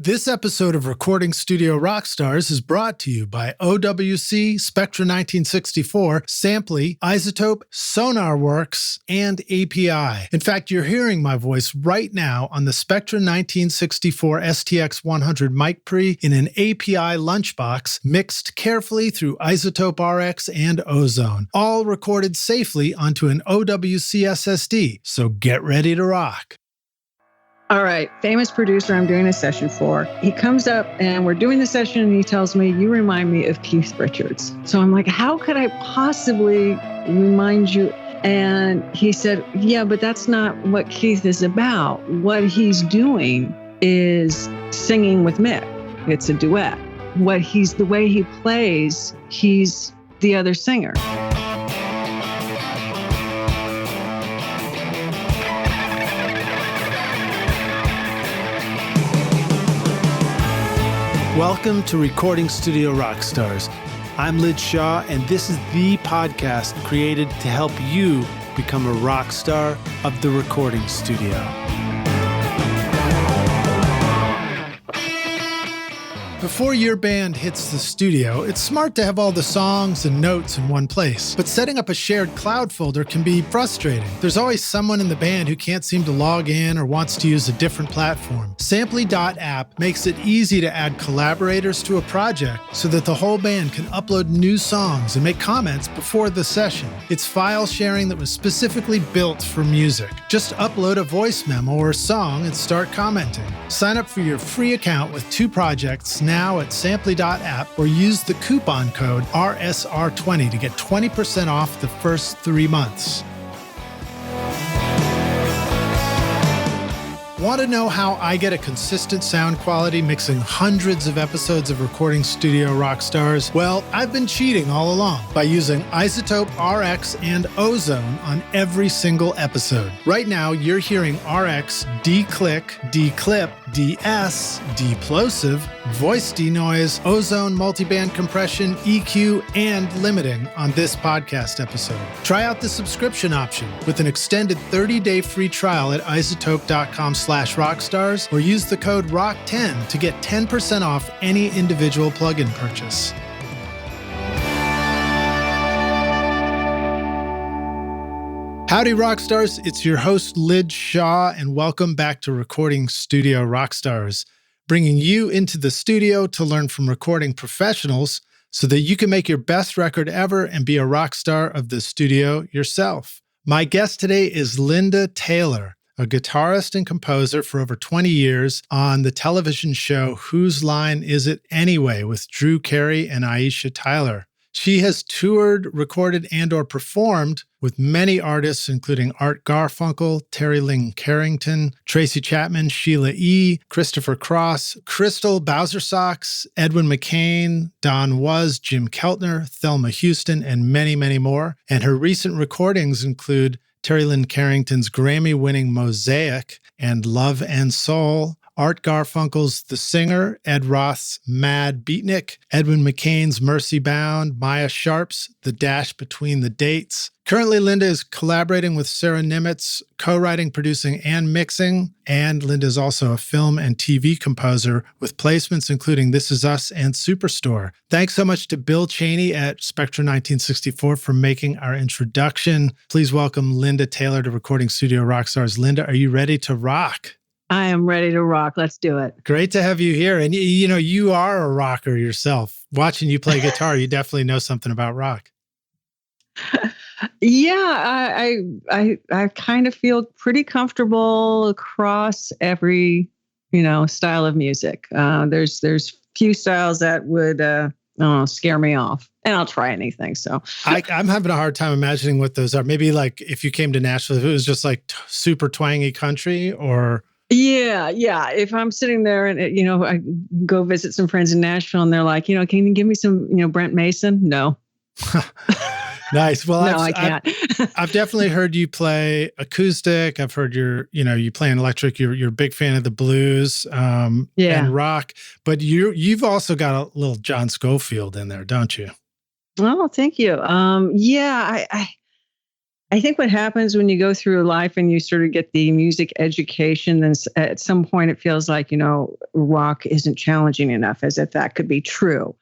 This episode of Recording Studio Rockstars is brought to you by OWC, Spectra 1964, Sampley, Isotope, Sonarworks, and API. In fact, you're hearing my voice right now on the Spectra 1964 STX 100 mic pre in an API lunchbox mixed carefully through Isotope RX and Ozone, all recorded safely onto an OWC SSD. So get ready to rock. All right, famous producer I'm doing a session for. He comes up and we're doing the session and he tells me, you remind me of Keith Richards. So I'm like, how could I possibly remind you? And he said, yeah, but that's not what Keith is about. What he's doing is singing with Mick. It's a duet. The way he plays, he's the other singer. Welcome to Recording Studio Rockstars. I'm Lid Shaw, and this is the podcast created to help you become a rock star of the recording studio. Before your band hits the studio, it's smart to have all the songs and notes in one place. But setting up a shared cloud folder can be frustrating. There's always someone in the band who can't seem to log in or wants to use a different platform. Sampley.app makes it easy to add collaborators to a project so that the whole band can upload new songs and make comments before the session. It's file sharing that was specifically built for music. Just upload a voice memo or song and start commenting. Sign up for your free account with 2 projects now at Sampley.app or use the coupon code RSR20 to get 20% off the first 3 months. Want to know how I get a consistent sound quality mixing hundreds of episodes of Recording Studio Rockstars? Well, I've been cheating all along by using Isotope RX and Ozone on every single episode. Right now, you're hearing RX declick, declip, DS, deplosive, voice denoise, Ozone multiband compression, EQ, and limiting on this podcast episode. Try out the subscription option with an extended 30-day free trial at isotope.com/rockstars or use the code ROCK10 to get 10% off any individual plugin purchase. Howdy, Rockstars. It's your host, Lid Shaw, and welcome back to Recording Studio Rockstars, bringing you into the studio to learn from recording professionals so that you can make your best record ever and be a rock star of the studio yourself. My guest today is Linda Taylor, a guitarist and composer for over 20 years on the television show Whose Line Is It Anyway with Drew Carey and Aisha Tyler. She has toured, recorded, and/or performed with many artists, including Art Garfunkel, Terri Carrington, Tracy Chapman, Sheila E., Christopher Cross, Crystal, Bowersox, Edwin McCain, Don Was, Jim Keltner, Thelma Houston, and many, many more. And her recent recordings include Terri Carrington's Grammy-winning Mosaic and Love and Soul, Art Garfunkel's The Singer, Ed Roth's Mad Beatnik, Edwin McCain's Mercy Bound, Maia Sharp's The Dash Between the Dates. Currently, Linda is collaborating with Sara Niemietz, co-writing, producing, and mixing. And Linda is also a film and TV composer with placements including This Is Us and Superstore. Thanks so much to Bill Cheney at Spectra 1964 for making our introduction. Please welcome Linda Taylor to Recording Studio Rockstars. Linda, are you ready to rock? I am ready to rock. Let's do it. Great to have you here. And you know, you are a rocker yourself. Watching you play guitar, you definitely know something about rock. Yeah, I kind of feel pretty comfortable across every, style of music. There's few styles that would scare me off. And I'll try anything. So I'm having a hard time imagining what those are. Maybe like if you came to Nashville, if it was just like super twangy country or... Yeah. If I'm sitting there and, I go visit some friends in Nashville and they're like, can you give me some, Brent Mason? No. Nice. Well, no, I can't. I've definitely heard you play acoustic. I've heard you play an electric. You're a big fan of the blues and rock, but you've also got a little John Scofield in there, don't you? Oh, thank you. I think what happens when you go through life and you sort of get the music education, then at some point it feels like, rock isn't challenging enough, as if that could be true.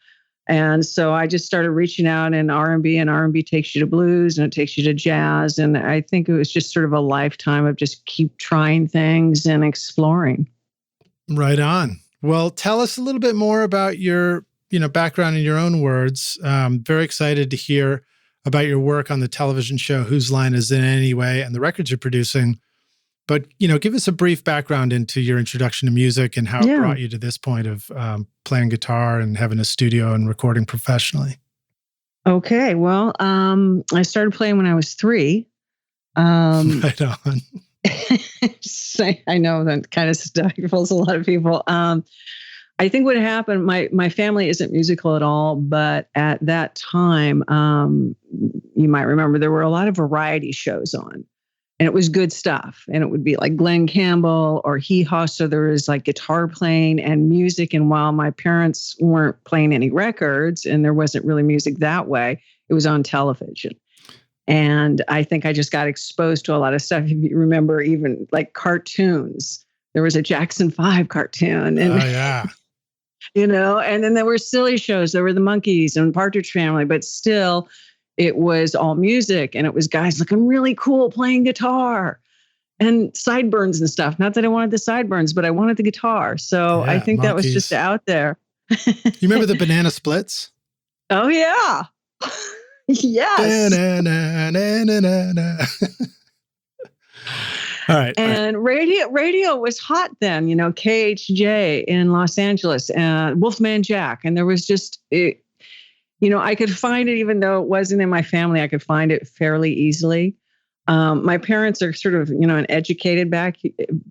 And so I just started reaching out in R&B, and R&B takes you to blues and it takes you to jazz. And I think it was just sort of a lifetime of just keep trying things and exploring. Right on. Well, tell us a little bit more about your, background in your own words. Very excited to hear about your work on the television show Whose Line Is It Anyway and the records you're producing. But, give us a brief background into your introduction to music and how it brought you to this point of playing guitar and having a studio and recording professionally. Okay. Well, I started playing when I was 3. Right on. I know that kind of stifles a lot of people. I think what happened, my family isn't musical at all, but at that time, you might remember there were a lot of variety shows on, and it was good stuff. And it would be like Glenn Campbell or Hee Haw. So there was like guitar playing and music. And while my parents weren't playing any records and there wasn't really music that way, it was on television. And I think I just got exposed to a lot of stuff. If you remember, even like cartoons, there was a Jackson 5 cartoon. And, and then there were silly shows. There were the Monkees and Partridge Family, but still it was all music. And it was guys looking really cool playing guitar and sideburns and stuff. Not that I wanted the sideburns, but I wanted the guitar. So I think Monkees. That was just out there. You remember the Banana Splits? Oh, yeah. Yes. All right. And radio was hot then, KHJ in Los Angeles and Wolfman Jack. And there was just, I could find it, even though it wasn't in my family, I could find it fairly easily. My parents are sort of, an educated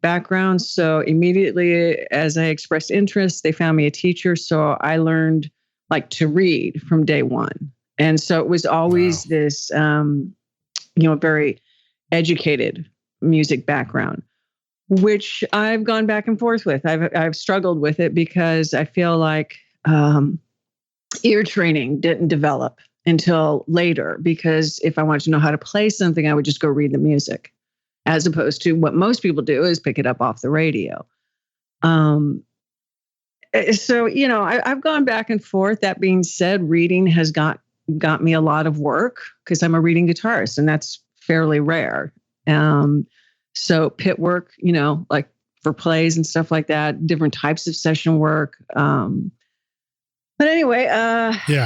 background. So immediately as I expressed interest, they found me a teacher. So I learned to read from day one. And so it was always this, very educated music background, which I've gone back and forth with. I've struggled with it because I feel like ear training didn't develop until later, because if I wanted to know how to play something, I would just go read the music, as opposed to what most people do is pick it up off the radio. So, I've gone back and forth. That being said, reading has got me a lot of work because I'm a reading guitarist, and that's fairly rare. So pit work, like for plays and stuff like that, different types of session work. But anyway,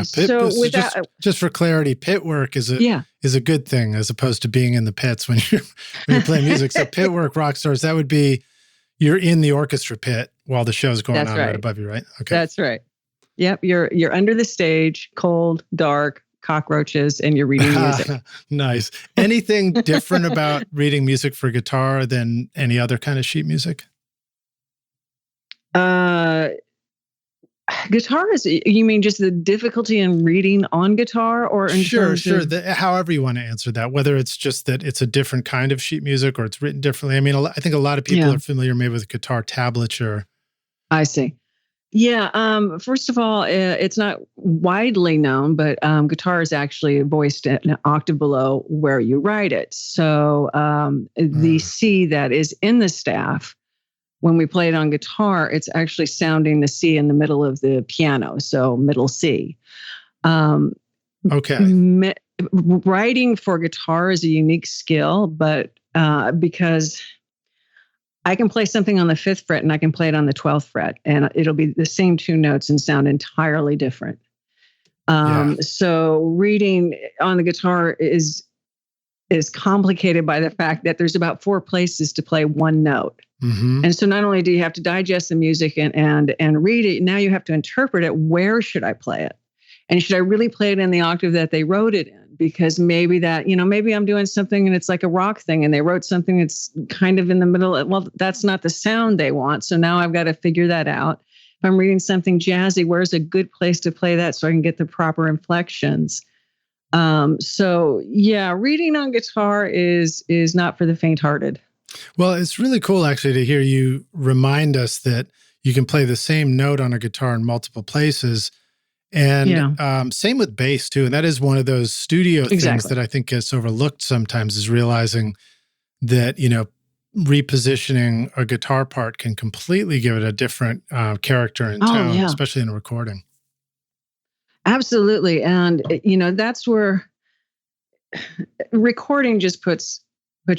so with that, just for clarity, pit work is a good thing as opposed to being in the pits when you're playing music. So pit work, rock stars, that would be you're in the orchestra pit while the show's going on right above you, right? Okay, that's right. Yep, you're under the stage, cold, dark, cockroaches, and you're reading music. Nice. Anything different about reading music for guitar than any other kind of sheet music? Guitar is, you mean just the difficulty in reading on guitar, or in terms of... however you want to answer that, whether it's just that it's a different kind of sheet music or it's written differently. I mean, I think a lot of people are familiar maybe with guitar tablature. I see. Yeah. First of all, it's not widely known, but guitar is actually voiced an octave below where you write it. So the C that is in the staff, when we play it on guitar, it's actually sounding the C in the middle of the piano. So middle C. Okay. Writing for guitar is a unique skill, but because I can play something on the 5th fret and I can play it on the 12th fret, and it'll be the same 2 notes and sound entirely different. So reading on the guitar is complicated by the fact that there's about 4 places to play one note. Mm-hmm. And so not only do you have to digest the music and read it, now you have to interpret it. Where should I play it? And should I really play it in the octave that they wrote it in? Because maybe that, maybe I'm doing something and it's like a rock thing and they wrote something that's kind of in the middle. Well, that's not the sound they want. So now I've got to figure that out. If I'm reading something jazzy, where's a good place to play that so I can get the proper inflections? So yeah, reading on guitar is not for the faint-hearted. Well, it's really cool actually to hear you remind us that you can play the same note on a guitar in multiple places. And same with bass too. And that is one of those studio things that I think gets overlooked sometimes, is realizing that, repositioning a guitar part can completely give it a different character and tone, especially in a recording. Absolutely. And, that's where recording just puts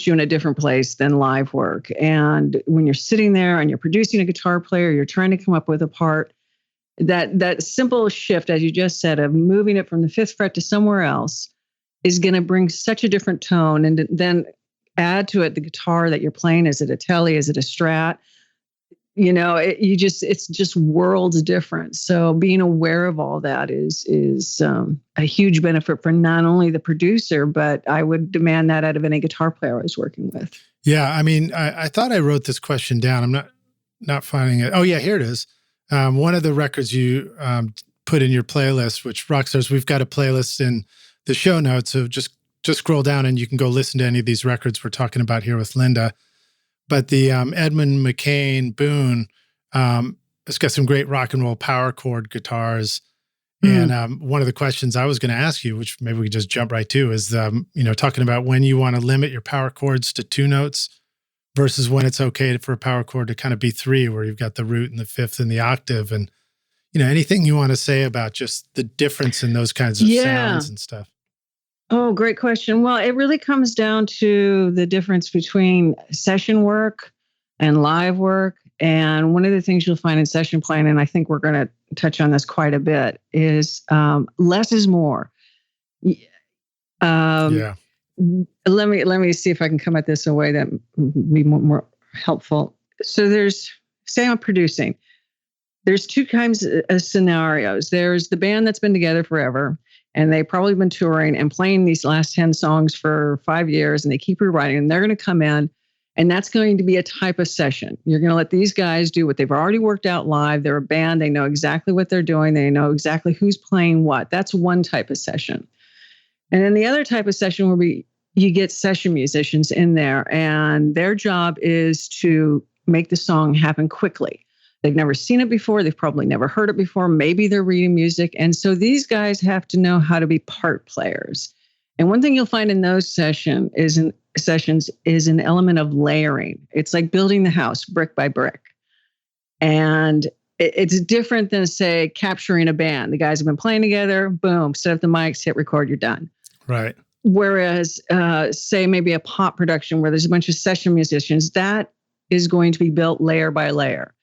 you in a different place than live work. And when you're sitting there and you're producing a guitar player, you're trying to come up with a part, that simple shift, as you just said, of moving it from the fifth fret to somewhere else is going to bring such a different tone. And then add to it the guitar that you're playing. Is it a Telly? Is it a Strat? It's just worlds different. So being aware of all that is a huge benefit for not only the producer, but I would demand that out of any guitar player I was working with. Yeah. I mean, I thought I wrote this question down. I'm not finding it. Oh yeah, here it is. One of the records you put in your playlist, which Rockstars, we've got a playlist in the show notes. So just scroll down and you can go listen to any of these records we're talking about here with Linda. But the Edwin McCain Boone, it's got some great rock and roll power chord guitars. And one of the questions I was going to ask you, which maybe we could just jump right to, is talking about when you want to limit your power chords to 2 notes versus when it's okay for a power chord to kind of be 3, where you've got the root and the fifth and the octave. And anything you want to say about just the difference in those kinds of sounds and stuff. Oh, great question. Well, it really comes down to the difference between session work and live work. And one of the things you'll find in session playing, and I think we're going to touch on this quite a bit, is less is more. Let me see if I can come at this in a way that would be more helpful. So say I'm producing. There's 2 kinds of scenarios. There's the band that's been together forever, and they've probably been touring and playing these last 10 songs for 5 years, and they keep rewriting, and they're going to come in, and that's going to be a type of session. You're going to let these guys do what they've already worked out live. They're a band. They know exactly what they're doing. They know exactly who's playing what. That's one type of session. And then the other type of session where you get session musicians in there, and their job is to make the song happen quickly. They've never seen it before. They've probably never heard it before. Maybe they're reading music. And so these guys have to know how to be part players. And one thing you'll find in those sessions is an element of layering. It's like building the house brick by brick. And it's different than, say, capturing a band. The guys have been playing together, boom, set up the mics, hit record, you're done. Right. Whereas, say, maybe a pop production where there's a bunch of session musicians, that is going to be built layer by layer.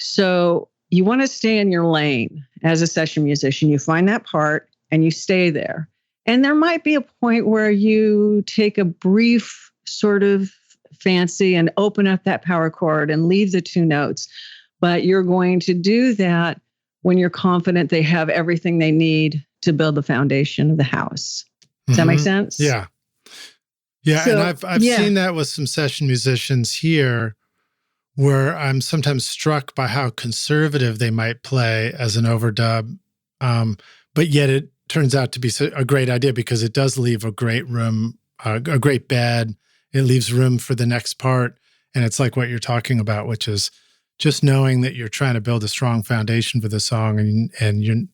So you want to stay in your lane as a session musician. You find that part and you stay there. And there might be a point where you take a brief sort of fancy and open up that power chord and leave the 2 notes. But you're going to do that when you're confident they have everything they need to build the foundation of the house. Does that make sense? Yeah. Yeah. So, and I've seen that with some session musicians here, where I'm sometimes struck by how conservative they might play as an overdub. But yet it turns out to be a great idea, because it does leave a great room, a great bed. It leaves room for the next part. And it's like what you're talking about, which is just knowing that you're trying to build a strong foundation for the song. And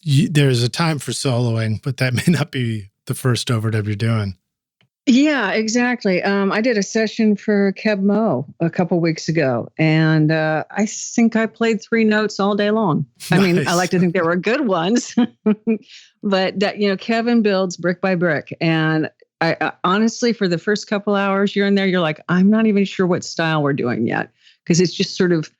there's a time for soloing, but that may not be the first overdub you're doing. Yeah, exactly. I did a session for Keb Mo a couple weeks ago, and I think I played 3 notes all day long. Nice. I mean, I like to think they were good ones, but that, Kevin builds brick by brick. And I honestly, for the first couple hours you're in there, you're like, I'm not even sure what style we're doing yet, because it's just sort of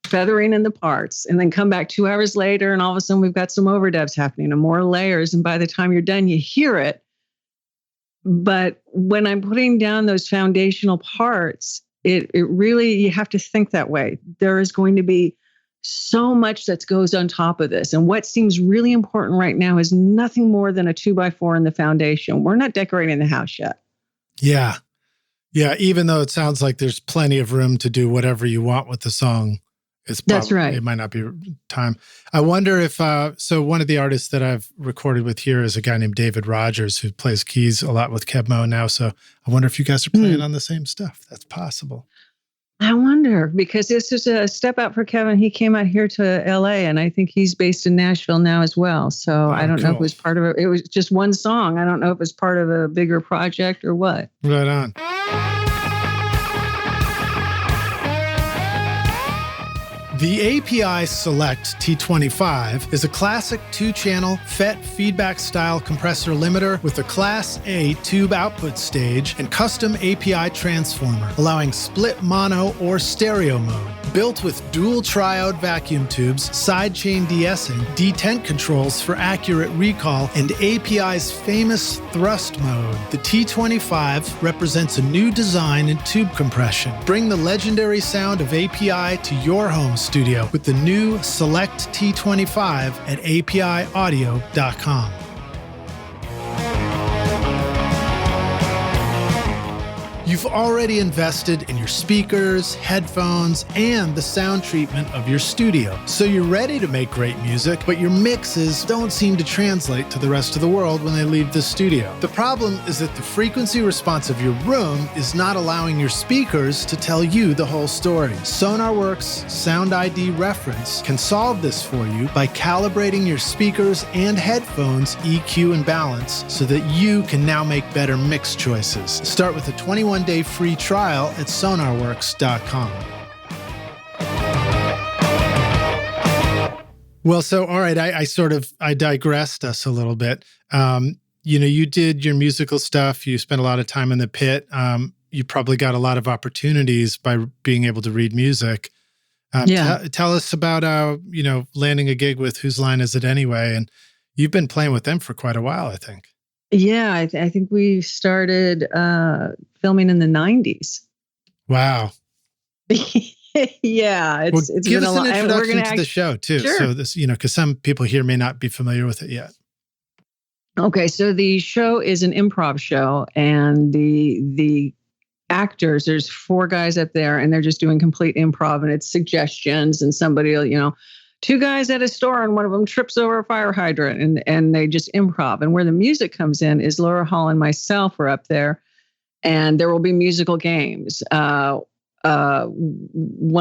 feathering in the parts, and then come back 2 hours later, and all of a sudden we've got some overdubs happening and more layers. And by the time you're done, you hear it. But when I'm putting down those foundational parts, it really, you have to think that way. There is going to be so much that goes on top of this. And what seems really important right now is nothing more than a 2x4 in the foundation. We're not decorating the house yet. Yeah. Yeah. Even though it sounds like there's plenty of room to do whatever you want with the song. That's right. It might not be time. I wonder if, so one of the artists that I've recorded with here is a guy named David Rogers, who plays keys a lot with Keb Mo now. So I wonder if you guys are playing on the same stuff. That's possible. I wonder, because this is a step out for Kevin. He came out here to LA, and I think he's based in Nashville now as well. So I don't know if it was part of it was just one song. I don't know if it was part of a bigger project or what. Right on. The API Select T25 is a classic 2-channel FET feedback-style compressor limiter with a Class A tube output stage and custom API transformer, allowing split mono or stereo mode. Built with dual triode vacuum tubes, sidechain de-essing, detent controls for accurate recall, and API's famous thrust mode, the T25 represents a new design in tube compression. Bring the legendary sound of API to your home studio with the new Select T25 at apiaudio.com. You've already invested in your speakers, headphones, and the sound treatment of your studio. So you're ready to make great music, but your mixes don't seem to translate to the rest of the world when they leave the studio. The problem is that the frequency response of your room is not allowing your speakers to tell you the whole story. SonarWorks Sound ID Reference can solve this for you by calibrating your speakers and headphones EQ and balance so that you can now make better mix choices. Start with a 21-day free trial at sonarworks.com. Well, so, all right, I digressed us a little bit. You did your musical stuff. You spent a lot of time in the pit. You probably got a lot of opportunities by being able to read music. Tell us about, landing a gig with Whose Line Is It Anyway? And you've been playing with them for quite a while, I think. Yeah, I think we started filming in the 90s. Wow. Yeah, it's give been us a an introduction to the show too. Sure. So this, because some people here may not be familiar with it yet. Okay, so the show is an improv show, and the actors, there's 4 guys up there, and they're just doing complete improv, and it's suggestions, and somebody will, 2 guys at a store and one of them trips over a fire hydrant, and they just improv. And where the music comes in is Laura Hall and myself are up there, and there will be musical games. One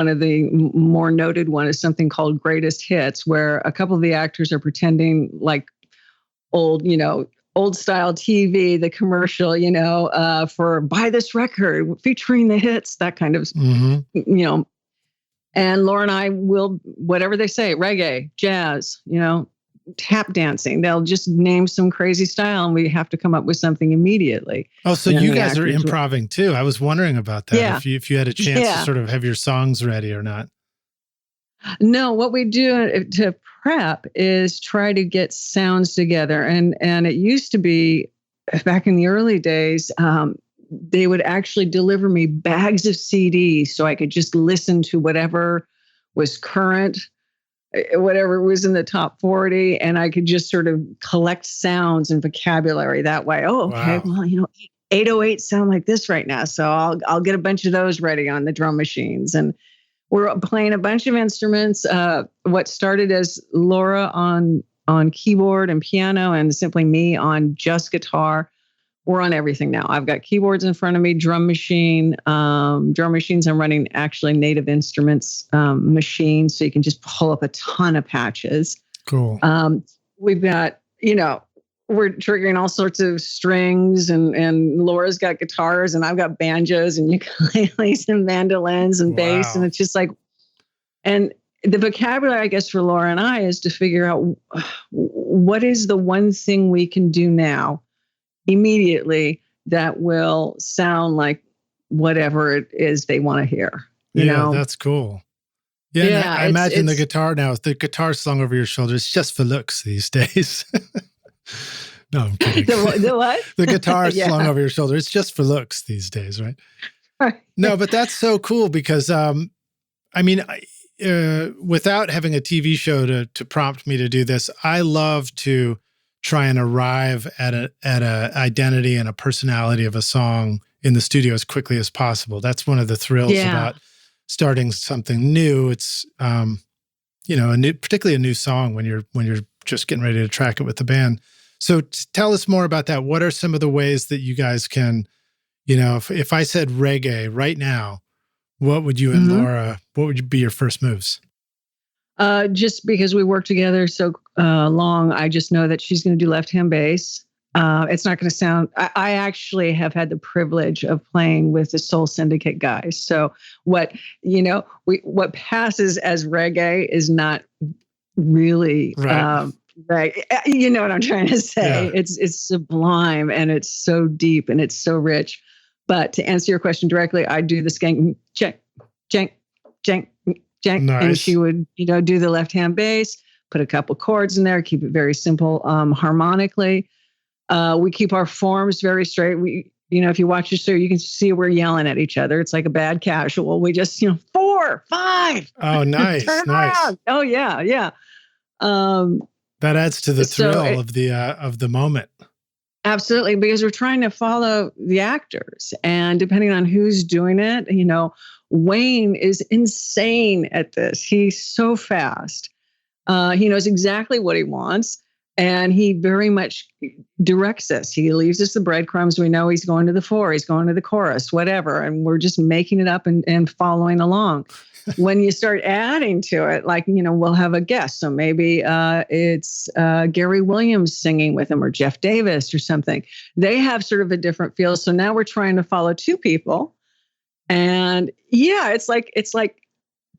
of the more noted one is something called Greatest Hits, where a couple of the actors are pretending like old style TV, the commercial, for buy this record featuring the hits, that kind of, And Laura and I will, whatever they say, reggae, jazz, tap dancing. They'll just name some crazy style, and we have to come up with something immediately. Oh, so you guys are improving too. I was wondering about that. Yeah. If you had a chance to sort of have your songs ready or not. No, what we do to prep is try to get sounds together. And it used to be, back in the early days, they would actually deliver me bags of CDs so I could just listen to whatever was current, whatever was in the top 40, and I could just sort of collect sounds and vocabulary that way. Oh, okay. Wow. Well, 808 sound like this right now, so I'll get a bunch of those ready on the drum machines. And we're playing a bunch of instruments. What started as Laura on keyboard and piano, and simply me on just guitar. We're on everything now. I've got keyboards in front of me, drum machines. I'm running actually Native Instruments machines, so you can just pull up a ton of patches. Cool. We've got, we're triggering all sorts of strings, and Laura's got guitars, and I've got banjos and ukuleles and mandolins and bass. And it's just like, and the vocabulary, I guess, for Laura and I is to figure out what is the one thing we can do now immediately that will sound like whatever it is they want to hear. You know? That's cool. Yeah, I imagine the guitar slung over your shoulder. It's just for looks these days. No, I'm kidding. The what? The guitar slung over your shoulder. It's just for looks these days, right? No, but that's so cool because, without having a TV show to prompt me to do this, I love to try and arrive at a identity and a personality of a song in the studio as quickly as possible. That's one of the thrills about starting something new. It's particularly a new song when you're just getting ready to track it with the band. So tell us more about that. What are some of the ways that you guys can, if I said reggae right now, What would you and Laura, what would be your first moves? Just because we worked together so long, I just know that she's going to do left-hand bass. It's not going to sound, I actually have had the privilege of playing with the Soul Syndicate guys. So what passes as reggae is not really reggae. You know what I'm trying to say? Yeah. It's sublime and it's so deep and it's so rich. But to answer your question directly, I do the skank, jank, jank, jank, jank. Nice. And she would, do the left-hand bass, put a couple chords in there, keep it very simple harmonically. We keep our forms very straight. We, if you watch the show, you can see we're yelling at each other. It's like a bad casual. We just, 4, 5. Oh, nice, nice. Around. Oh, yeah, yeah. That adds to the thrill of the moment. Absolutely, because we're trying to follow the actors, and depending on who's doing it, Wayne is insane at this. He's so fast. He knows exactly what he wants. And he very much directs us. He leaves us the breadcrumbs. We know he's going to the 4, he's going to the chorus, whatever. And we're just making it up and following along. When you start adding to it, like, we'll have a guest. So maybe it's Gary Williams singing with him or Jeff Davis or something. They have sort of a different feel. So now we're trying to follow 2 people. And yeah, it's like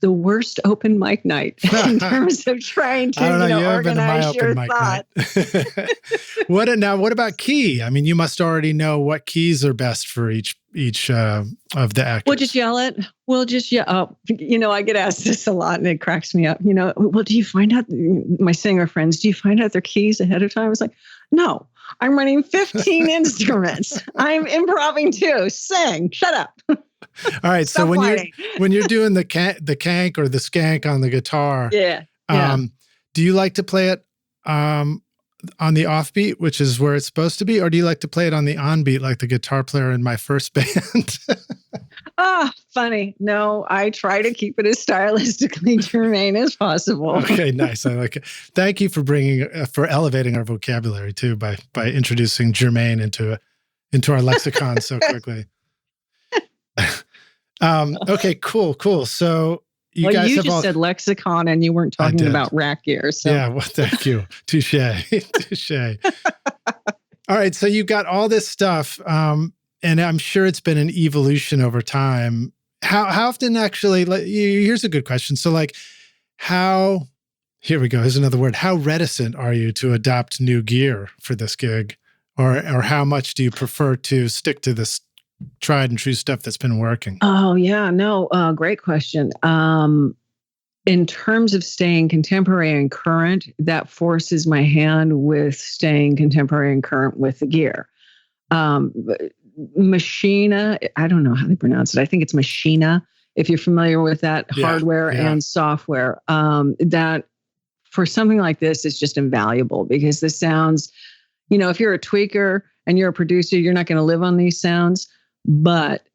the worst open mic night in terms of trying to organize your thought. What about key? I mean, you must already know what keys are best for each of the actors. We'll just yell it. We'll just yell. I get asked this a lot and it cracks me up. Well, do you find out, my singer friends, do you find out their keys ahead of time? I was like, no, I'm running 15 instruments. I'm improving too. Sing, shut up. All right. So when you're doing the cank or the skank on the guitar, do you like to play it on the offbeat, which is where it's supposed to be, or do you like to play it on the onbeat like the guitar player in my first band? Funny. No, I try to keep it as stylistically germane as possible. Okay, nice. I like it. Thank you for elevating our vocabulary too by introducing germane into our lexicon so quickly. Okay, cool. So you just said lexicon and you weren't talking about rack gear. So. Yeah, well, thank you. Touche. All right, so you've got all this stuff, and I'm sure it's been an evolution over time. How often actually, here's a good question. So here we go, here's another word. How reticent are you to adopt new gear for this gig? Or how much do you prefer to stick to this tried and true stuff that's been working? Oh, yeah. No, great question. In terms of staying contemporary and current, that forces my hand with staying contemporary and current with the gear. Machina, I don't know how they pronounce it. I think it's Machina, if you're familiar with that hardware and software. That for something like this is just invaluable because the sounds, if you're a tweaker and you're a producer, you're not going to live on these sounds. But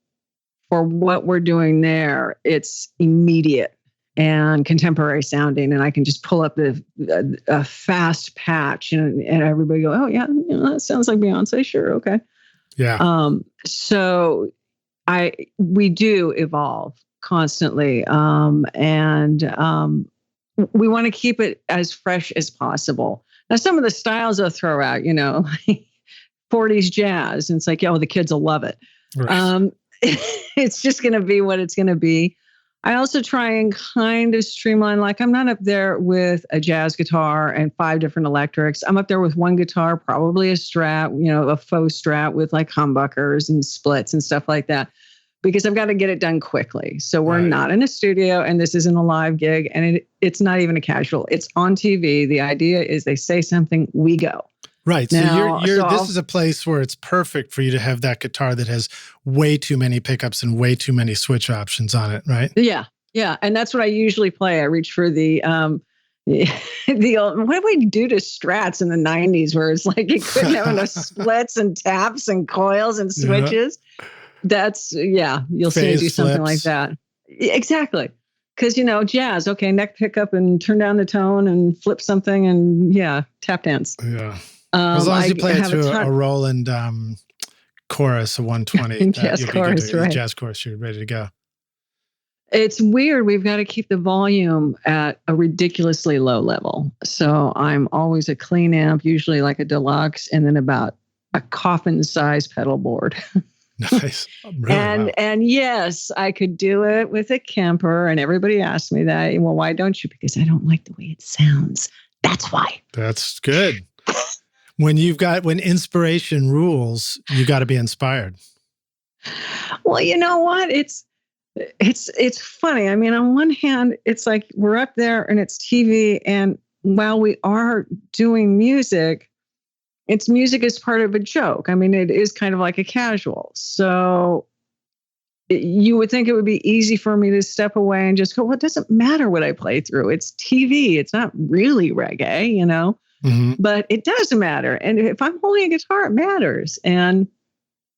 for what we're doing there, it's immediate and contemporary sounding. And I can just pull up a fast patch and everybody go, oh, yeah, that sounds like Beyonce. Sure. Okay. Yeah. So we do evolve constantly. And we want to keep it as fresh as possible. Now, some of the styles I'll throw out, 40s jazz. And it's like, the kids will love it. Right. It's just going to be what it's going to be. I also try and kind of streamline, like I'm not up there with a jazz guitar and 5 different electrics. I'm up there with one guitar, probably a Strat, a faux Strat with like humbuckers and splits and stuff like that, because I've got to get it done quickly. So we're not in a studio and this isn't a live gig and it's not even a casual. It's on TV. The idea is they say something, we go. Right. So this is a place where it's perfect for you to have that guitar that has way too many pickups and way too many switch options on it, right? Yeah. Yeah. And that's what I usually play. I reach for the old, what did we do to Strats in the 90s where it's like you couldn't have enough splits and taps and coils and switches? Yeah. That's, you'll see me do something like that. Exactly. Because, jazz, okay, neck pickup and turn down the tone and flip something and tap dance. Yeah. As long as you play it to a Roland chorus, a 120. Jazz chorus, right. Jazz chorus, you're ready to go. It's weird. We've got to keep the volume at a ridiculously low level. So I'm always a clean amp, usually like a deluxe, and then about a coffin-sized pedal board. Nice. Really, and yes, I could do it with a Kemper, and everybody asks me that. Well, why don't you? Because I don't like the way it sounds. That's why. That's good. When inspiration rules, you got to be inspired. Well, you know what? It's funny. I mean, on one hand, it's like we're up there and it's TV, and while we are doing music, it's music as part of a joke. I mean, it is kind of like a casual. So you would think it would be easy for me to step away and just go, well, it doesn't matter what I play through. It's TV. It's not really reggae, you know, but it does matter. And if I'm holding a guitar, it matters. And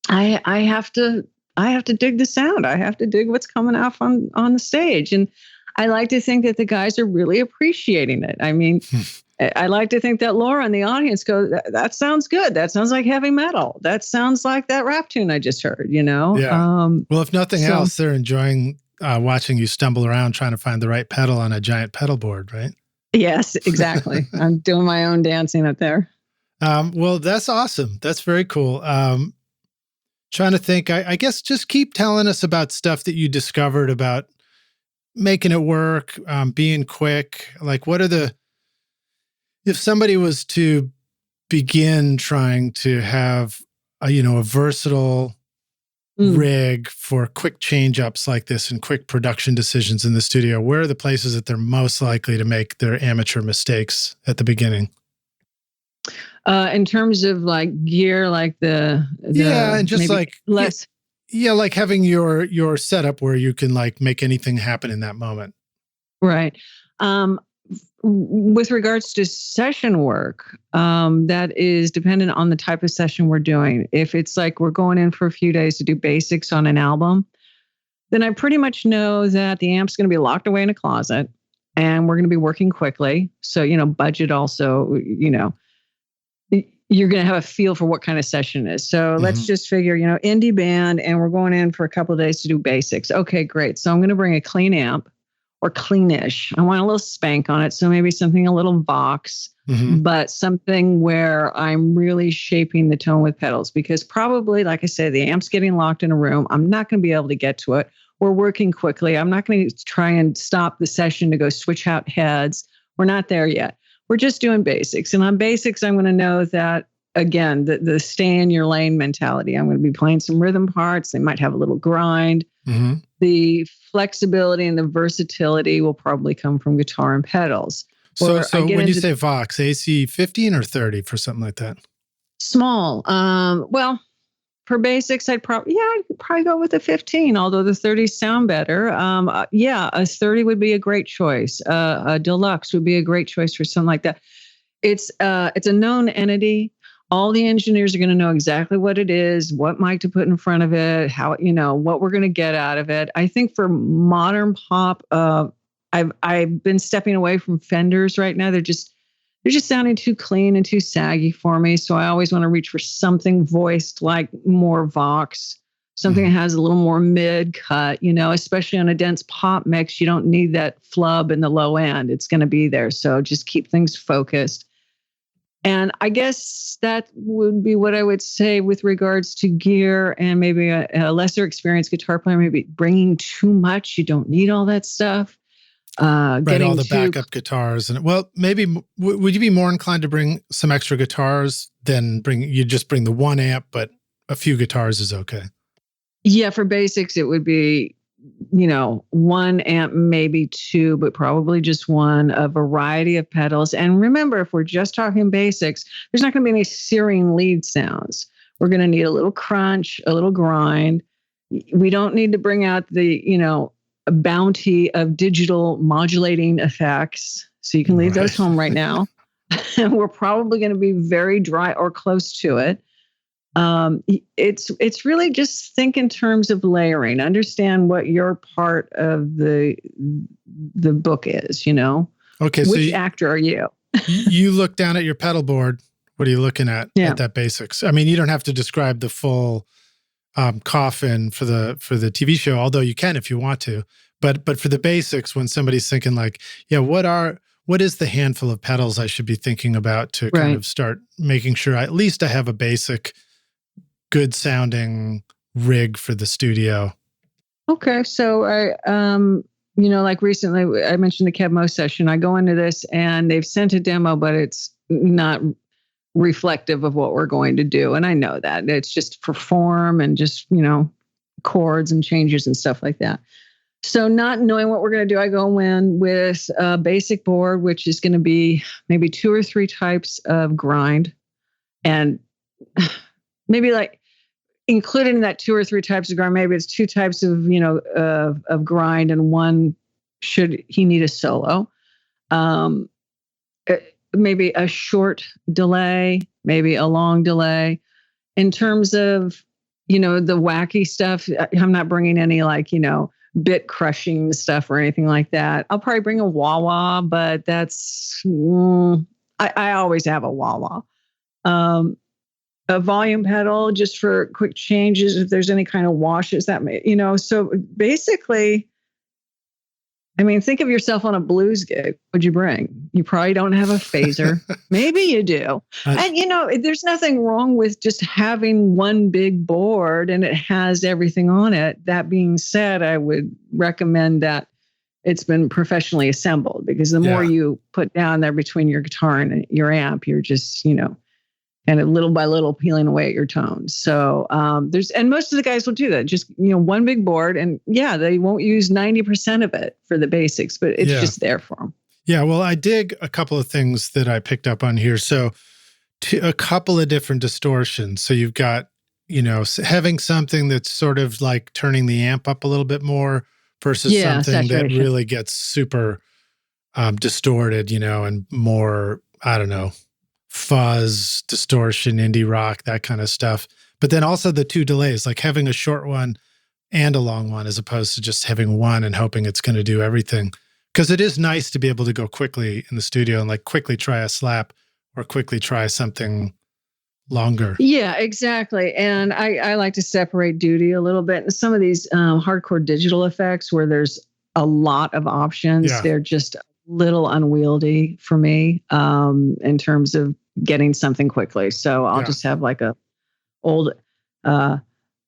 I have to dig the sound. I have to dig what's coming off on the stage. And I like to think that the guys are really appreciating it. I mean, I like to think that Laura and the audience go, that sounds good. That sounds like heavy metal. That sounds like that rap tune I just heard, you know? Yeah. Well, if nothing else, they're enjoying watching you stumble around trying to find the right pedal on a giant pedal board, right? Yes, exactly. I'm doing my own dancing up there. Well, that's awesome. That's very cool. Trying to think, I guess just keep telling us about stuff that you discovered about making it work, being quick. Like if somebody was to begin trying to have a versatile rig for quick change ups like this and quick production decisions in the studio, where are the places that they're most likely to make their amateur mistakes at the beginning? In terms of like gear, like the and just like less. Yeah, like having your setup where you can like make anything happen in that moment. Right. With regards to session work, that is dependent on the type of session we're doing. If it's like we're going in for a few days to do basics on an album, then I pretty much know that the amp's going to be locked away in a closet and we're going to be working quickly. So, budget also, you're going to have a feel for what kind of session it is. So let's just figure, indie band, and we're going in for a couple of days to do basics. Okay, great. So I'm going to bring a clean amp or cleanish. I want a little spank on it. So maybe something a little Vox, but something where I'm really shaping the tone with pedals, because probably, like I said, the amp's getting locked in a room. I'm not going to be able to get to it. We're working quickly. I'm not going to try and stop the session to go switch out heads. We're not there yet. We're just doing basics. And on basics, I'm going to know that, again, the stay in your lane mentality. I'm going to be playing some rhythm parts. They might have a little grind. The flexibility and the versatility will probably come from guitar and pedals. So when you say Vox, AC 15 or 30 for something like that? Small. Well, for basics, I'd probably go with a 15, although the 30s sound better. A 30 would be a great choice. A deluxe would be a great choice for something like that. It's a known entity. All the engineers are going to know exactly what it is, what mic to put in front of it, how, what we're going to get out of it. I think for modern pop, I've been stepping away from Fenders right now. They're just sounding too clean and too saggy for me. So I always want to reach for something voiced like more Vox, something that has a little more mid cut, especially on a dense pop mix. You don't need that flub in the low end. It's going to be there. So just keep things focused. And I guess that would be what I would say with regards to gear, and maybe a lesser experienced guitar player, maybe bringing too much. You don't need all that stuff. Right, all the backup guitars. Maybe would you be more inclined to bring some extra guitars than bring the one amp, but a few guitars is okay? Yeah, for basics, it would be, one amp, maybe two, but probably just one, a variety of pedals. And remember, if we're just talking basics, there's not going to be any searing lead sounds. We're going to need a little crunch, a little grind. We don't need to bring out the, a bounty of digital modulating effects. So you can leave those home right now. We're probably going to be very dry or close to it. It's really just think in terms of layering. Understand what your part of the book is. Okay, which actor are you? You look down at your pedal board. What are you looking at that basics? I mean, you don't have to describe the full coffin for the TV show, although you can if you want to. But for the basics, when somebody's thinking like, yeah, what is the handful of pedals I should be thinking about to kind of start making sure at least I have a basic, good sounding rig for the studio? Okay. So like recently I mentioned the Kevmo session. I go into this and they've sent a demo, but it's not reflective of what we're going to do. And I know that it's just for form and just, chords and changes and stuff like that. So not knowing what we're going to do, I go in with a basic board, which is going to be maybe 2 or 3 types of grind. And maybe like included in that 2 or 3 types of grind, maybe it's 2 types of, of grind and one should he need a solo. Maybe a short delay, maybe a long delay. In terms of, the wacky stuff, I'm not bringing any bit crushing stuff or anything like that. I'll probably bring a wah-wah, but that's, I always have a wah-wah. A volume pedal just for quick changes. If there's any kind of washes that may, so basically, think of yourself on a blues gig. What'd you bring? You probably don't have a phaser. Maybe you do. And, there's nothing wrong with just having one big board and it has everything on it. That being said, I would recommend that it's been professionally assembled, because the more you put down there between your guitar and your amp, you're just, kind of little by little peeling away at your tones. So and most of the guys will do that. Just, one big board, and they won't use 90% of it for the basics, but it's just there for them. Yeah. Well, I dig a couple of things that I picked up on here. So a couple of different distortions. So you've got, having something that's sort of like turning the amp up a little bit more versus something that really gets super distorted, and more, I don't know, fuzz, distortion, indie rock, that kind of stuff. But then also the 2 delays, like having a short one and a long one, as opposed to just having one and hoping it's going to do everything. Because it is nice to be able to go quickly in the studio and quickly try a slap or quickly try something longer. Yeah, exactly. And I like to separate duty a little bit. And some of these hardcore digital effects where there's a lot of options, they're just a little unwieldy for me in terms of getting something quickly. So I'll just have like a old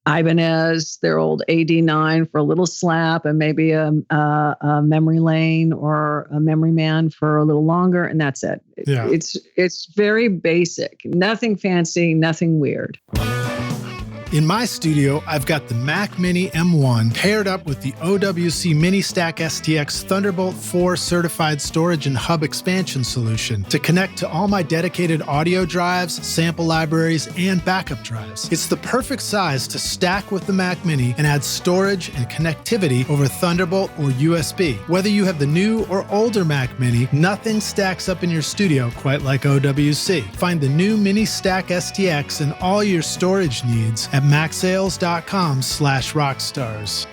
Ibanez, their old AD9 for a little slap, and maybe a memory lane or a memory man for a little longer, and that's it. It's very basic, nothing fancy, nothing weird. In my studio, I've got the Mac Mini M1 paired up with the OWC Mini Stack STX Thunderbolt 4 certified storage and hub expansion solution to connect to all my dedicated audio drives, sample libraries, and backup drives. It's the perfect size to stack with the Mac Mini and add storage and connectivity over Thunderbolt or USB. Whether you have the new or older Mac Mini, nothing stacks up in your studio quite like OWC. Find the new Mini Stack STX and all your storage needs at macsales.com/rockstars.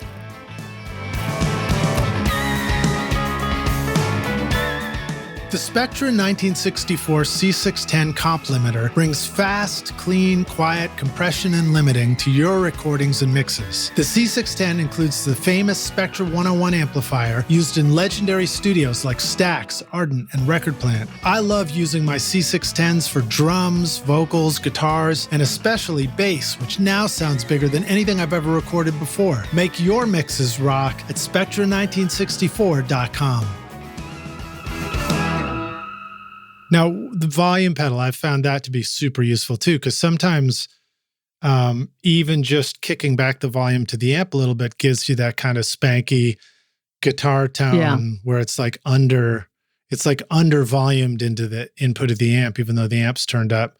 The Spectra 1964 C610 comp limiter brings fast, clean, quiet compression and limiting to your recordings and mixes. The C610 includes the famous Spectra 101 amplifier used in legendary studios like Stax, Ardent, and Record Plant. I love using my C610s for drums, vocals, guitars, and especially bass, which now sounds bigger than anything I've ever recorded before. Make your mixes rock at Spectra1964.com. Now, the volume pedal, I've found that to be super useful too, because sometimes even just kicking back the volume to the amp a little bit gives you that kind of spanky guitar tone where it's like under volumed into the input of the amp, even though the amp's turned up.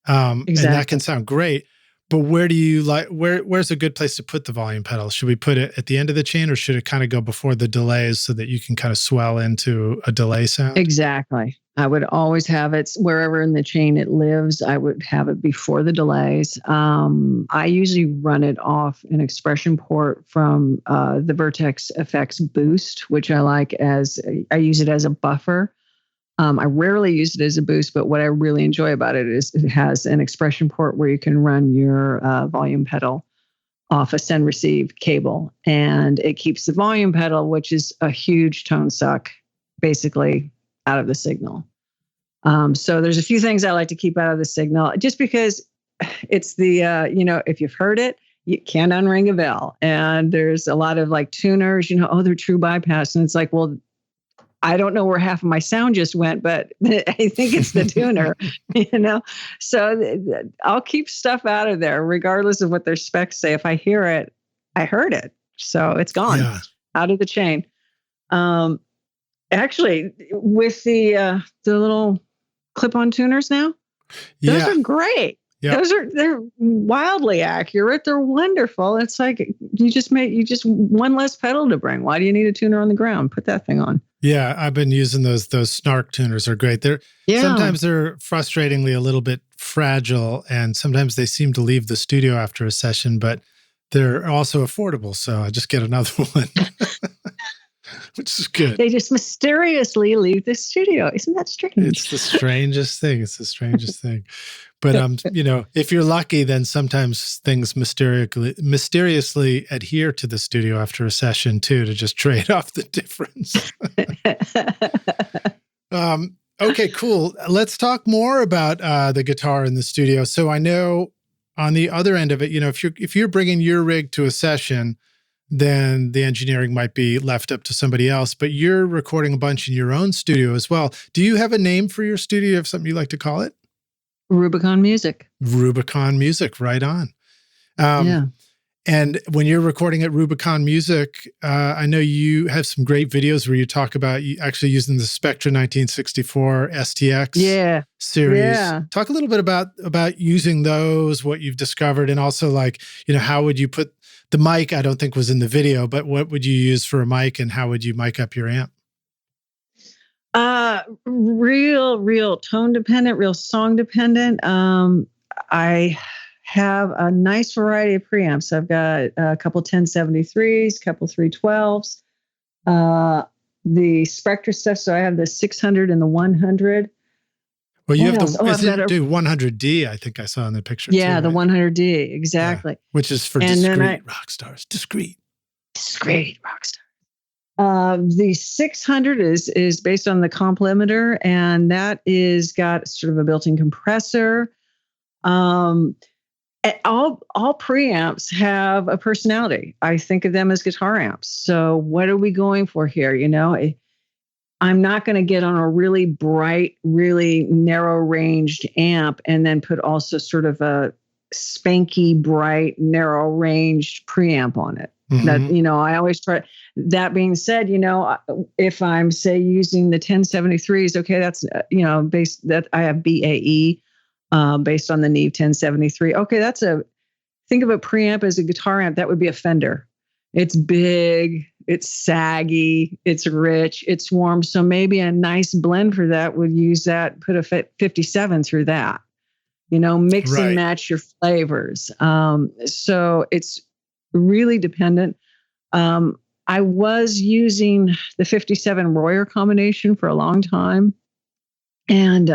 And that can sound great. But where do you where's a good place to put the volume pedal? Should we put it at the end of the chain, or should it kind of go before the delays so that you can kind of swell into a delay sound? Exactly. I would always have it wherever in the chain it lives. I would have it before the delays. I usually run it off an expression port from the Vertex FX Boost, which I use it as a buffer. I rarely use it as a boost, but what I really enjoy about it is it has an expression port where you can run your volume pedal off a send receive cable, and it keeps the volume pedal, which is a huge tone suck, basically out of the signal. So there's a few things I like to keep out of the signal, just because it's the, if you've heard it, you can't unring a bell. And there's a lot of like tuners, they're true bypass. And it's like, well, I don't know where half of my sound just went, but I think it's the tuner, So I'll keep stuff out of there, regardless of what their specs say. If I hear it, I heard it. So it's gone out of the chain. Actually, with the little clip-on tuners now, those are great. Yep. They're wildly accurate. They're wonderful. It's like you just one less pedal to bring. Why do you need a tuner on the ground? Put that thing on. Yeah, I've been using those snark tuners are great. Sometimes they're frustratingly a little bit fragile, and sometimes they seem to leave the studio after a session, but they're also affordable. So I just get another one. Which is good. They just mysteriously leave the studio. Isn't that strange? It's the strangest thing. But if you're lucky, then sometimes things mysteriously adhere to the studio after a session too, to just trade off the difference. Okay, cool. Let's talk more about the guitar in the studio. So I know on the other end of it, if you're bringing your rig to a session, then the engineering might be left up to somebody else, but you're recording a bunch in your own studio as well. Do you have a name for your studio? Do you have something you like to call it? Rubicon Music. Rubicon Music, right on. And when you're recording at Rubicon Music, I know you have some great videos where you talk about you actually using the Spectra 1964 STX series. Yeah. Talk a little bit about using those, what you've discovered, and also how would you put the mic? I don't think was in the video, but what would you use for a mic, and how would you mic up your amp? Real tone dependent, real song dependent. I have a nice variety of preamps. I've got a couple 1073s, a couple 312s, the Spectra stuff. So I have the 600 and the 100. Well, you have the 100D, I think I saw in the picture. Yeah, too, right? The 100D, exactly. Yeah, which is for discrete rock stars. Discrete rock stars. The 600 is based on the comp limiter, and that is got sort of a built-in compressor. All preamps have a personality. I think of them as guitar amps. So what are we going for here? I'm not going to get on a really bright, really narrow-ranged amp and then put also sort of a spanky, bright, narrow-ranged preamp on it. Mm-hmm. That, I always try. That being said, if I'm, say, using the 1073s, okay, that's, based that I have BAE based on the Neve 1073. Okay, think of a preamp as a guitar amp. That would be a Fender. It's big, it's saggy, it's rich, it's warm. So maybe a nice blend for that would use that, put a 57 through that, mix and match your flavors. So it's really dependent. I was using the 57 Royer combination for a long time. And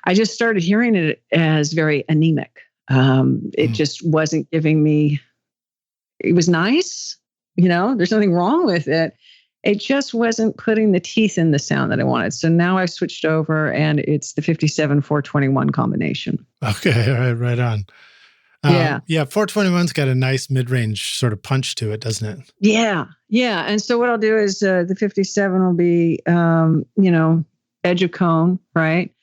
I just started hearing it as very anemic. It just wasn't giving me, it was nice, there's nothing wrong with it. It just wasn't putting the teeth in the sound that I wanted. So now I've switched over, and it's the 57 421 combination. Okay, all right, right on. Yeah, 421's got a nice mid-range sort of punch to it, doesn't it? Yeah. And so what I'll do is the 57 will be, edge of cone, right?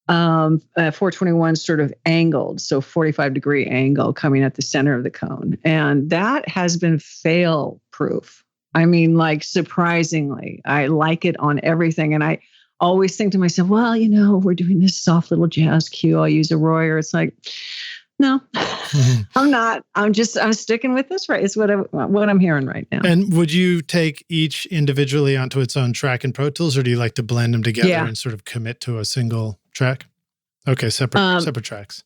421 sort of angled, so 45-degree angle coming at the center of the cone. And that has been fail-proof. I mean, surprisingly, I like it on everything. And I always think to myself, well, we're doing this soft little jazz cue. I'll use a Royer. It's like, no, I'm not. I'm sticking with this. Right. It's what I'm hearing right now. And would you take each individually onto its own track in Pro Tools, or do you like to blend them together and sort of commit to a single track? Okay. Separate tracks.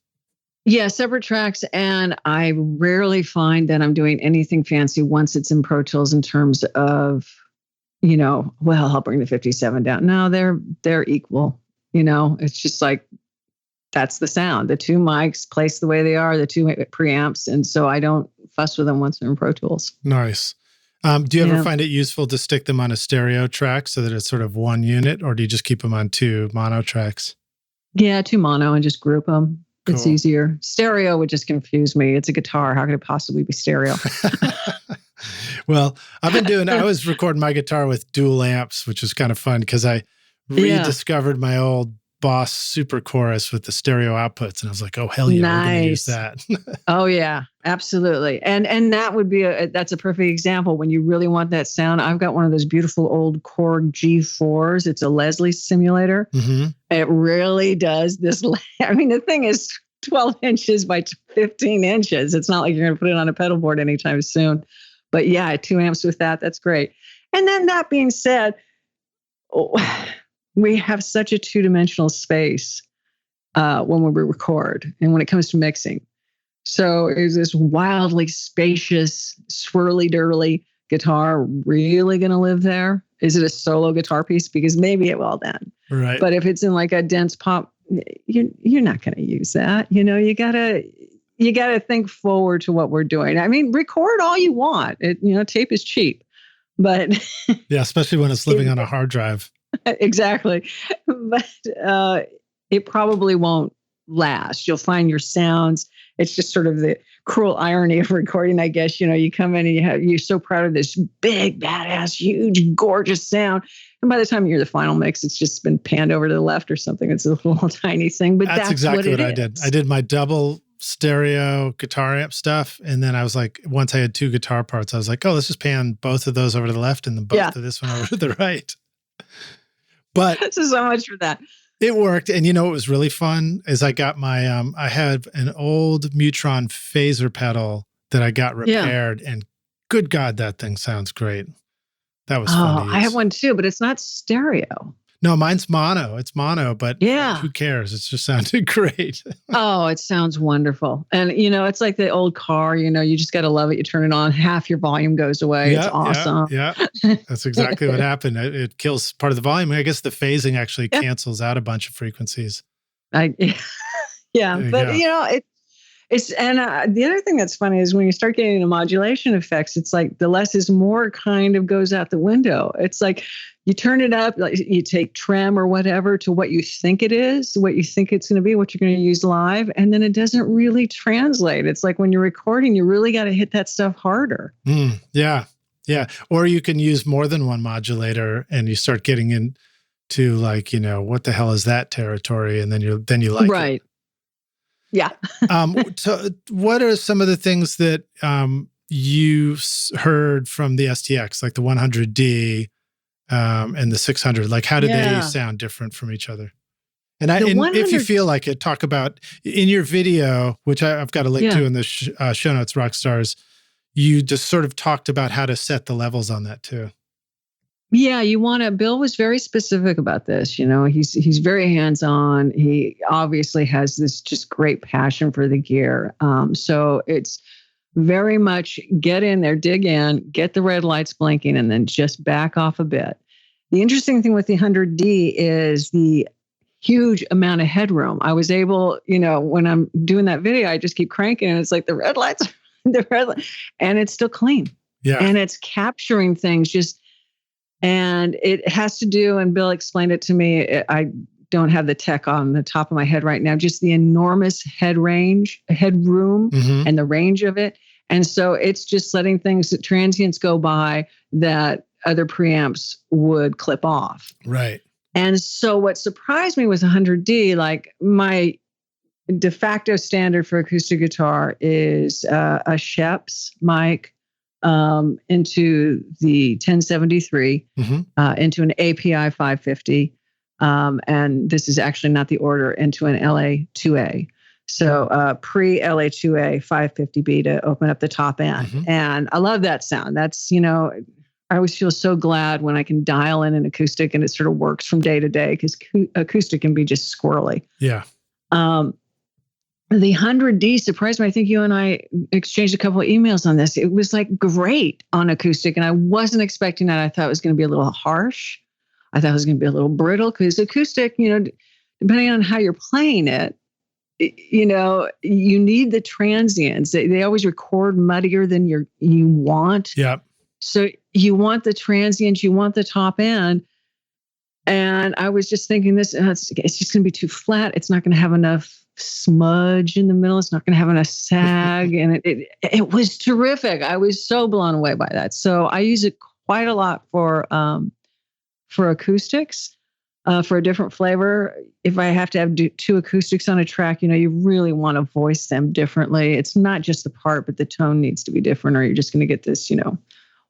Yeah. Separate tracks. And I rarely find that I'm doing anything fancy once it's in Pro Tools in terms of, I'll bring the 57 down. No, they're equal. It's just like, that's the sound. The two mics placed the way they are, the two preamps. And so I don't fuss with them once they're in Pro Tools. Nice. Do you ever find it useful to stick them on a stereo track so that it's sort of one unit, or do you just keep them on 2 mono tracks? Yeah, 2 mono and just group them. Cool. It's easier. Stereo would just confuse me. It's a guitar. How could it possibly be stereo? Well, I was recording my guitar with dual amps, which was kind of fun because I rediscovered my old Boss Super Chorus with the stereo outputs. And I was like, oh, hell yeah, we're going to use that. Oh, yeah, absolutely. And that would be that's a perfect example when you really want that sound. I've got one of those beautiful old Korg G4s. It's a Leslie simulator. Mm-hmm. It really does this. I mean, the thing is 12 inches by 15 inches. It's not like you're going to put it on a pedal board anytime soon. But yeah, 2 amps with that. That's great. And then that being said, we have such a 2-dimensional space when we record and when it comes to mixing. So is this wildly spacious, swirly-dirly guitar really going to live there? Is it a solo guitar piece? Because maybe it will then. Right. But if it's in like a dense pop, you're not going to use that. You know, you gotta think forward to what we're doing. I mean, record all you want. Tape is cheap, but yeah, especially when it's living on a hard drive. Exactly. But it probably won't last. You'll find your sounds. It's just sort of the cruel irony of recording, I guess. You come in and you're so proud of this big, badass, huge, gorgeous sound. And by the time you hear the final mix, it's just been panned over to the left or something. It's a little tiny thing, but that's exactly what I did. I did my double stereo guitar amp stuff. And then I was like, once I had 2 guitar parts, I was like, oh, let's just pan both of those over to the left and then both of this one over to the right. But so much for that. It worked. And what was really fun is I got my, I had an old Mutron phaser pedal that I got repaired and good God, that thing sounds great. That was fun to use. I have one too, but it's not stereo. No, mine's mono. It's mono, but who cares? It's just sounded great. Oh, it sounds wonderful. And, it's like the old car, you just got to love it. You turn it on, half your volume goes away. It's awesome. Yeah. That's exactly what happened. It kills part of the volume. I guess the phasing actually cancels out a bunch of frequencies. But it's, and the other thing that's funny is when you start getting into modulation effects, it's like the less is more kind of goes out the window. It's like, you turn it up, like you take trem or whatever to what you think it is, what you think it's going to be, what you're going to use live, and then it doesn't really translate. It's like when you're recording, you really got to hit that stuff harder. Yeah. Or you can use more than one modulator, and you start getting into like, what the hell is that territory, and then you like right. It. Yeah. So, what are some of the things that you heard from the STX, like the 100D? And the 600, like how did they sound different from each other? And if you feel like it, talk about in your video, which I've got a link to in the show notes, Rockstars, you just sort of talked about how to set the levels on that too. Yeah, Bill was very specific about this. He's very hands-on. He obviously has this just great passion for the gear. So it's very much get in there, dig in, get the red lights blinking, and then just back off a bit. The interesting thing with the 100D is the huge amount of headroom. I was able, when I'm doing that video, I just keep cranking and it's like the red lights, and it's still clean. Yeah. And it's capturing things and it has to do, and Bill explained it to me, I don't have the tech on the top of my head right now, just the enormous headroom, and the range of it. And so it's just letting transients go by that other preamps would clip off. Right. And so what surprised me was 100D, like my de facto standard for acoustic guitar is a Sheps mic into the 1073, into an API 550. And this is actually not the order, into an LA2A. So pre-LA2A 550B to open up the top end. And I love that sound. That's, I always feel so glad when I can dial in an acoustic and it sort of works from day to day, because acoustic can be just squirrely. Yeah. The 100D surprised me. I think you and I exchanged a couple of emails on this. It was like great on acoustic, and I wasn't expecting that. I thought it was going to be a little harsh. I thought it was going to be a little brittle, because acoustic, depending on how you're playing it, you need the transients. They always record muddier than you want. Yep. So you want the transients, you want the top end. And I was just thinking it's just going to be too flat. It's not going to have enough smudge in the middle. It's not going to have enough sag. And it was terrific. I was so blown away by that. So I use it quite a lot for acoustics, for a different flavor. If I have to have two acoustics on a track, you really want to voice them differently. It's not just the part, but the tone needs to be different, or you're just going to get this,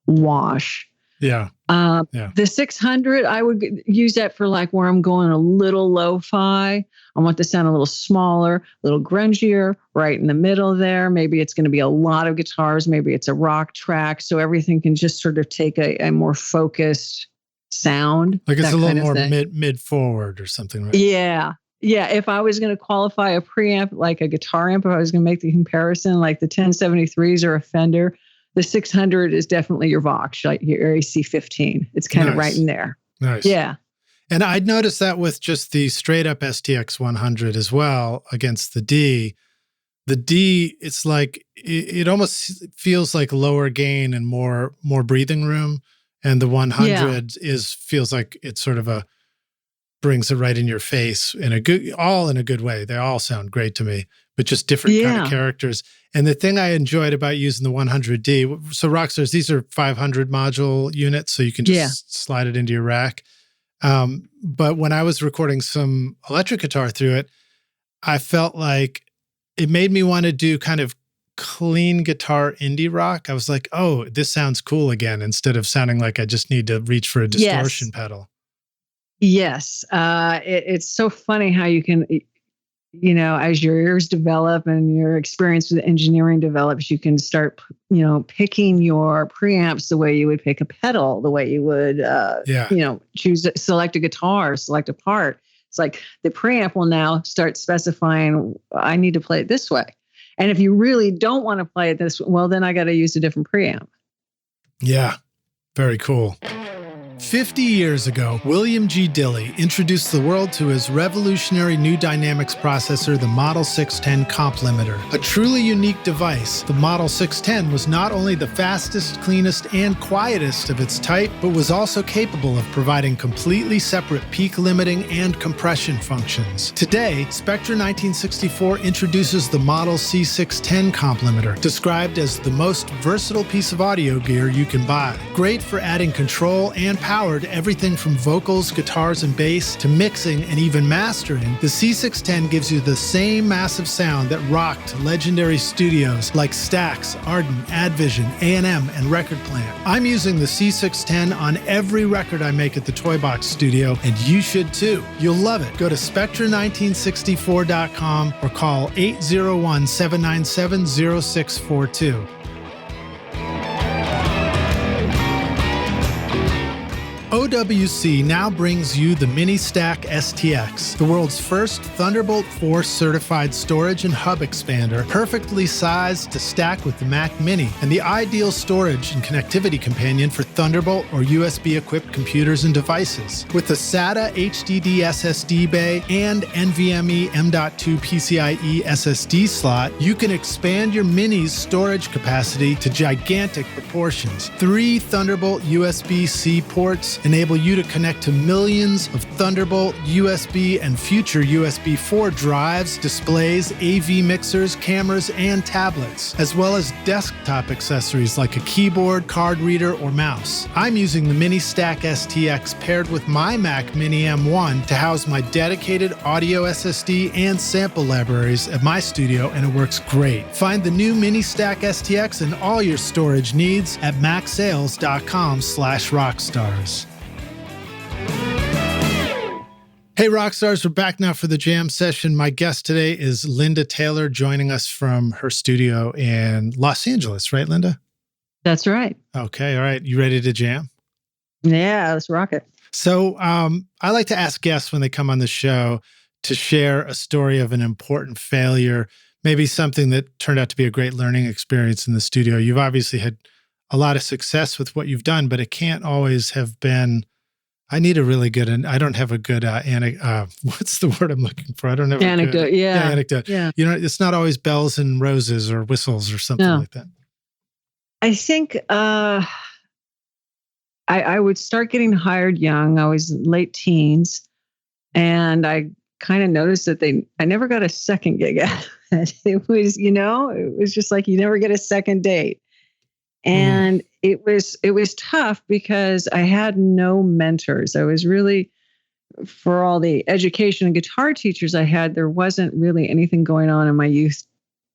wash. Yeah. The 600, I would use that for like where I'm going a little lo-fi. I want the sound a little smaller, a little grungier, right in the middle there. Maybe it's going to be a lot of guitars. Maybe it's a rock track. So everything can just sort of take a more focused sound. Like it's a little more mid forward or something, right? Yeah. Yeah. If I was going to qualify a preamp, like a guitar amp, if I was going to make the comparison, like the 1073s or a Fender, the 600 is definitely your Vox, like your AC-15. It's kind of right in there. Nice. Yeah. And I'd noticed that with just the straight up STX 100 as well against the D. The D, it's like, it almost feels like lower gain and more breathing room. And the 100 feels like it's sort of brings it right in your face in a good way. They all sound great to me, but just different kind of characters. And the thing I enjoyed about using the 100D, so Rockstars, these are 500 module units, so you can just slide it into your rack. But when I was recording some electric guitar through it, I felt like it made me want to do kind of clean guitar indie rock. I was like, oh, this sounds cool again, instead of sounding like I just need to reach for a distortion pedal. Yes. It's so funny how you can, as your ears develop and your experience with engineering develops, you can start, picking your preamps the way you would pick a pedal, the way you would, select a guitar, select a part. It's like the preamp will now start specifying, I need to play it this way. And if you really don't want to play it this way, well, then I got to use a different preamp. Yeah. Very cool. 50 years ago, William G. Dilley introduced the world to his revolutionary new dynamics processor, the Model 610 Comp Limiter. A truly unique device, the Model 610 was not only the fastest, cleanest, and quietest of its type, but was also capable of providing completely separate peak limiting and compression functions. Today, Spectra 1964 introduces the Model C610 Comp Limiter, described as the most versatile piece of audio gear you can buy. Great for adding control and power to everything from vocals, guitars, and bass to mixing and even mastering. The C610 gives you the same massive sound that rocked legendary studios like Stax, Arden, Advision, A&M, and Record Plant. I'm using the C610 on every record I make at the Toy Box Studio, and you should too. You'll love it. Go to Spectra1964.com or call 801-797-0642. OWC now brings you the Mini Stack STX, the world's first Thunderbolt 4 certified storage and hub expander, perfectly sized to stack with the Mac Mini, and the ideal storage and connectivity companion for Thunderbolt or USB-equipped computers and devices. With a SATA HDD SSD bay and NVMe M.2 PCIe SSD slot, you can expand your Mini's storage capacity to gigantic proportions. 3 Thunderbolt USB-C ports enable you to connect to millions of Thunderbolt, USB, and future USB 4 drives, displays, AV mixers, cameras, and tablets, as well as desktop accessories like a keyboard, card reader, or mouse. I'm using the Mini Stack STX paired with my Mac Mini M1 to house my dedicated audio SSD and sample libraries at my studio, and it works great. Find the new Mini Stack STX and all your storage needs at macsales.com/rockstars. Hey, Rockstars, we're back now for the jam session. My guest today is Linda Taylor, joining us from her studio in Los Angeles, right, Linda? That's right. Okay, all right. You ready to jam? Yeah, let's rock it. So I like to ask guests when they come on the show to share a story of an important failure, maybe something that turned out to be a great learning experience in the studio. You've obviously had a lot of success with what you've done, but it can't always have been I need a really good, and I don't have a good what's the word I'm looking for? I don't have anecdote. a good anecdote. Yeah. It's not always bells and roses or whistles or something like that. I think I would start getting hired young. I was late teens, and I kind of noticed that I never got a second gig out of it. It was just like you never get a second date. And it was tough because I had no mentors. I was really, for all the education and guitar teachers I had, there wasn't really anything going on in my youth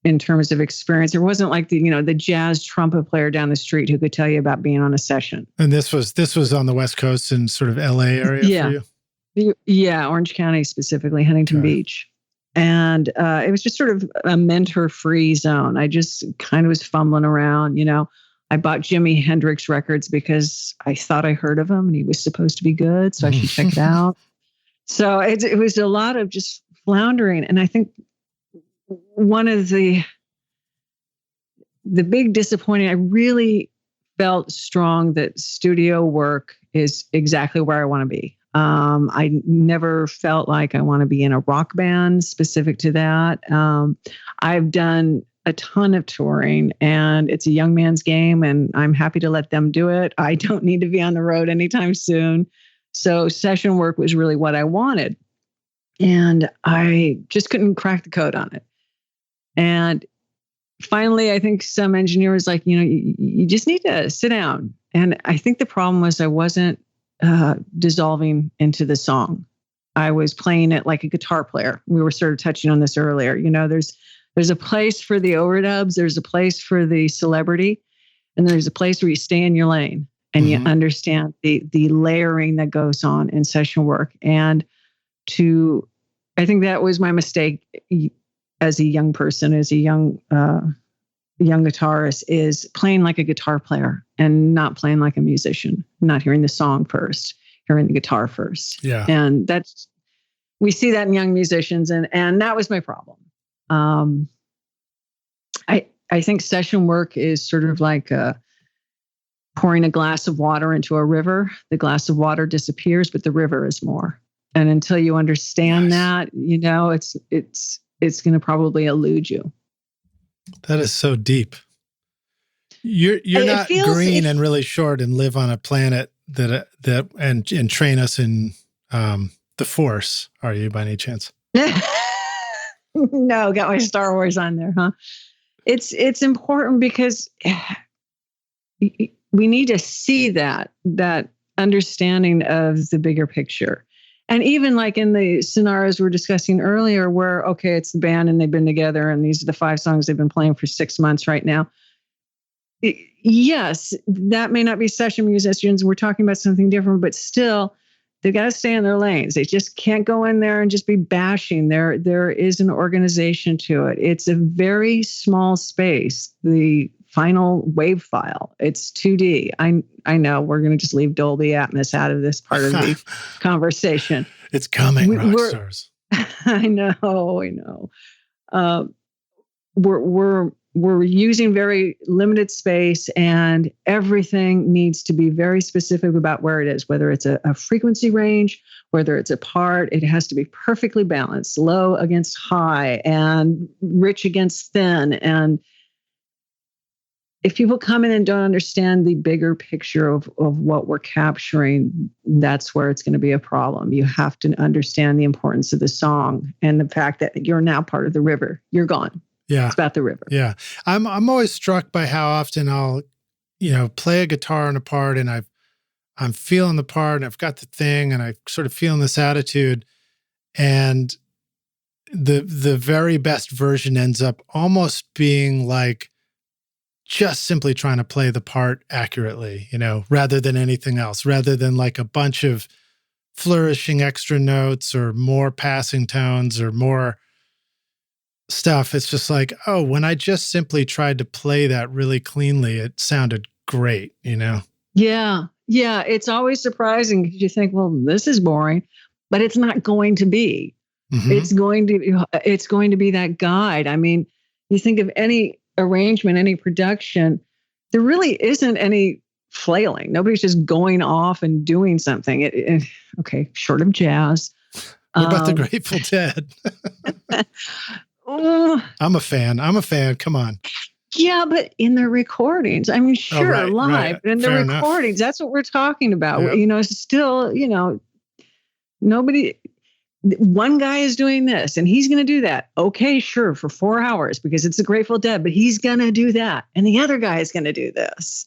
in terms of experience. There wasn't like the jazz trumpet player down the street who could tell you about being on a session. And this was on the West Coast in sort of LA area for you? Yeah, Orange County specifically, Huntington Beach. And it was just sort of a mentor-free zone. I just kind of was fumbling around, I bought Jimi Hendrix records because I thought I heard of him and he was supposed to be good, so I should check it out. So it was a lot of just floundering. And I think one of the big disappointing, I really felt strong that studio work is exactly where I want to be. I never felt like I want to be in a rock band specific to that. I've done a ton of touring, and it's a young man's game, and I'm happy to let them do it. I don't need to be on the road anytime soon. So session work was really what I wanted. And I just couldn't crack the code on it. And finally, I think some engineer was like, you just need to sit down. And I think the problem was I wasn't dissolving into the song. I was playing it like a guitar player. We were sort of touching on this earlier. There's a place for the overdubs. There's a place for the celebrity. And there's a place where you stay in your lane and you understand the layering that goes on in session work. And I think that was my mistake as a young person, as a young guitarist, is playing like a guitar player and not playing like a musician, not hearing the song first, hearing the guitar first. Yeah. And we see that in young musicians, and that was my problem. I think session work is sort of like pouring a glass of water into a river. The glass of water disappears, but the river is more. And until you understand that, it's going to probably elude you. That is so deep. You're not green and really short and live on a planet and train us in the Force, are you, by any chance? No, got my Star Wars on there, huh? It's important because we need to see that understanding of the bigger picture. And even like in the scenarios we were discussing earlier where, okay, it's the band and they've been together and these are the 5 songs they've been playing for 6 months right now. Yes, that may not be session musicians. We're talking about something different, but still, they've got to stay in their lanes. They just can't go in there and just be bashing. There is an organization to it. It's a very small space. The final wave file, it's 2D. I know we're going to just leave Dolby Atmos out of this part of the conversation. It's coming, rock stars. I know. We're using very limited space, and everything needs to be very specific about where it is, whether it's a frequency range, whether it's a part. It has to be perfectly balanced, low against high and rich against thin. And if people come in and don't understand the bigger picture of what we're capturing, that's where it's going to be a problem. You have to understand the importance of the song and the fact that you're now part of the river. You're gone. Yeah. It's about the river. Yeah. I'm always struck by how often I'll, play a guitar in a part and I'm feeling the part and I've got the thing and I sort of feeling this attitude, and the very best version ends up almost being like just simply trying to play the part accurately, rather than anything else, rather than like a bunch of flourishing extra notes or more passing tones or more stuff. It's just like, oh, when I just simply tried to play that really cleanly, it sounded great, Yeah. Yeah. It's always surprising because you think, well, this is boring, but it's not going to be. Mm-hmm. It's going to be that guide. I mean, you think of any arrangement, any production, there really isn't any flailing. Nobody's just going off and doing something. Okay, short of jazz. What about the Grateful Dead? I'm a fan. Come on. Yeah, but in the recordings, I mean, sure, live, right. In the recordings, that's what we're talking about. Yep. You know, still, you know, one guy is doing this and he's going to do that. Okay, sure, for 4 hours because it's the Grateful Dead, but he's going to do that. And the other guy is going to do this.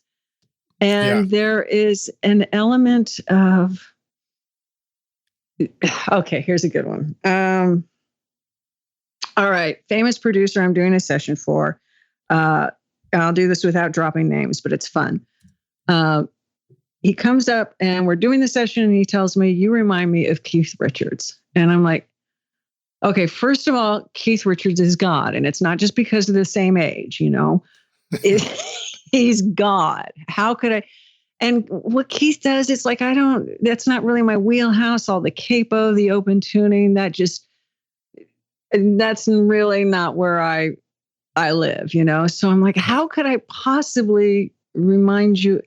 And there is an element of, okay, here's a good one. All right, famous producer I'm doing a session for. I'll do this without dropping names, but it's fun. He comes up and we're doing the session and he tells me, you remind me of Keith Richards. And I'm like, okay, first of all, Keith Richards is God. And it's not just because of the same age, you know, he's God. How could I? And what Keith does, it's like, that's not really my wheelhouse. All the capo, the open tuning, that's really not where I live, you know? So I'm like, how could I possibly remind you?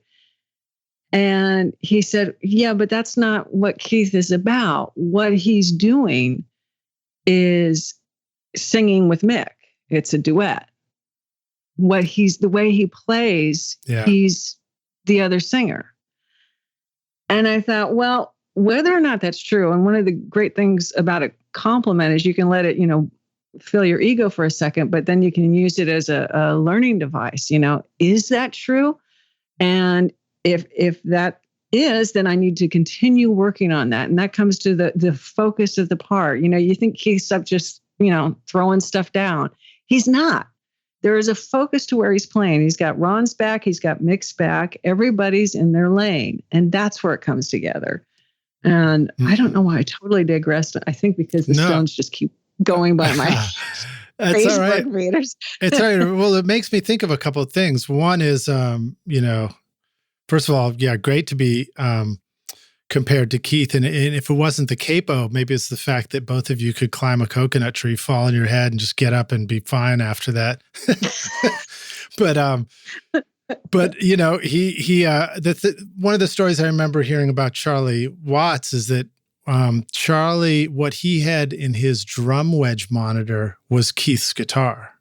And he said, yeah, but that's not what Keith is about. What he's doing is singing with Mick. It's a duet. The way he plays, he's the other singer. And I thought, well, whether or not that's true, and one of the great things about a compliment is you can let it, you know, fill your ego for a second, but then you can use it as a learning device. You know, is that true? And if that is, then I need to continue working on that. And that comes to the focus of the part. You know, you think Keith's up just, you know, throwing stuff down. He's not. There is a focus to where he's playing. He's got Ron's back. He's got Mick's back. Everybody's in their lane. And that's where it comes together. And I don't know why I totally digressed. I think because the Stones just keep going by my Facebook readers. It's all right. Well, it makes me think of a couple of things. One is, you know, first of all, great to be compared to Keith. And if it wasn't the capo, maybe it's the fact that both of you could climb a coconut tree, fall on your head, and just get up and be fine after that. But you know, one of the stories I remember hearing about Charlie Watts is that Charlie, what he had in his drum wedge monitor was Keith's guitar.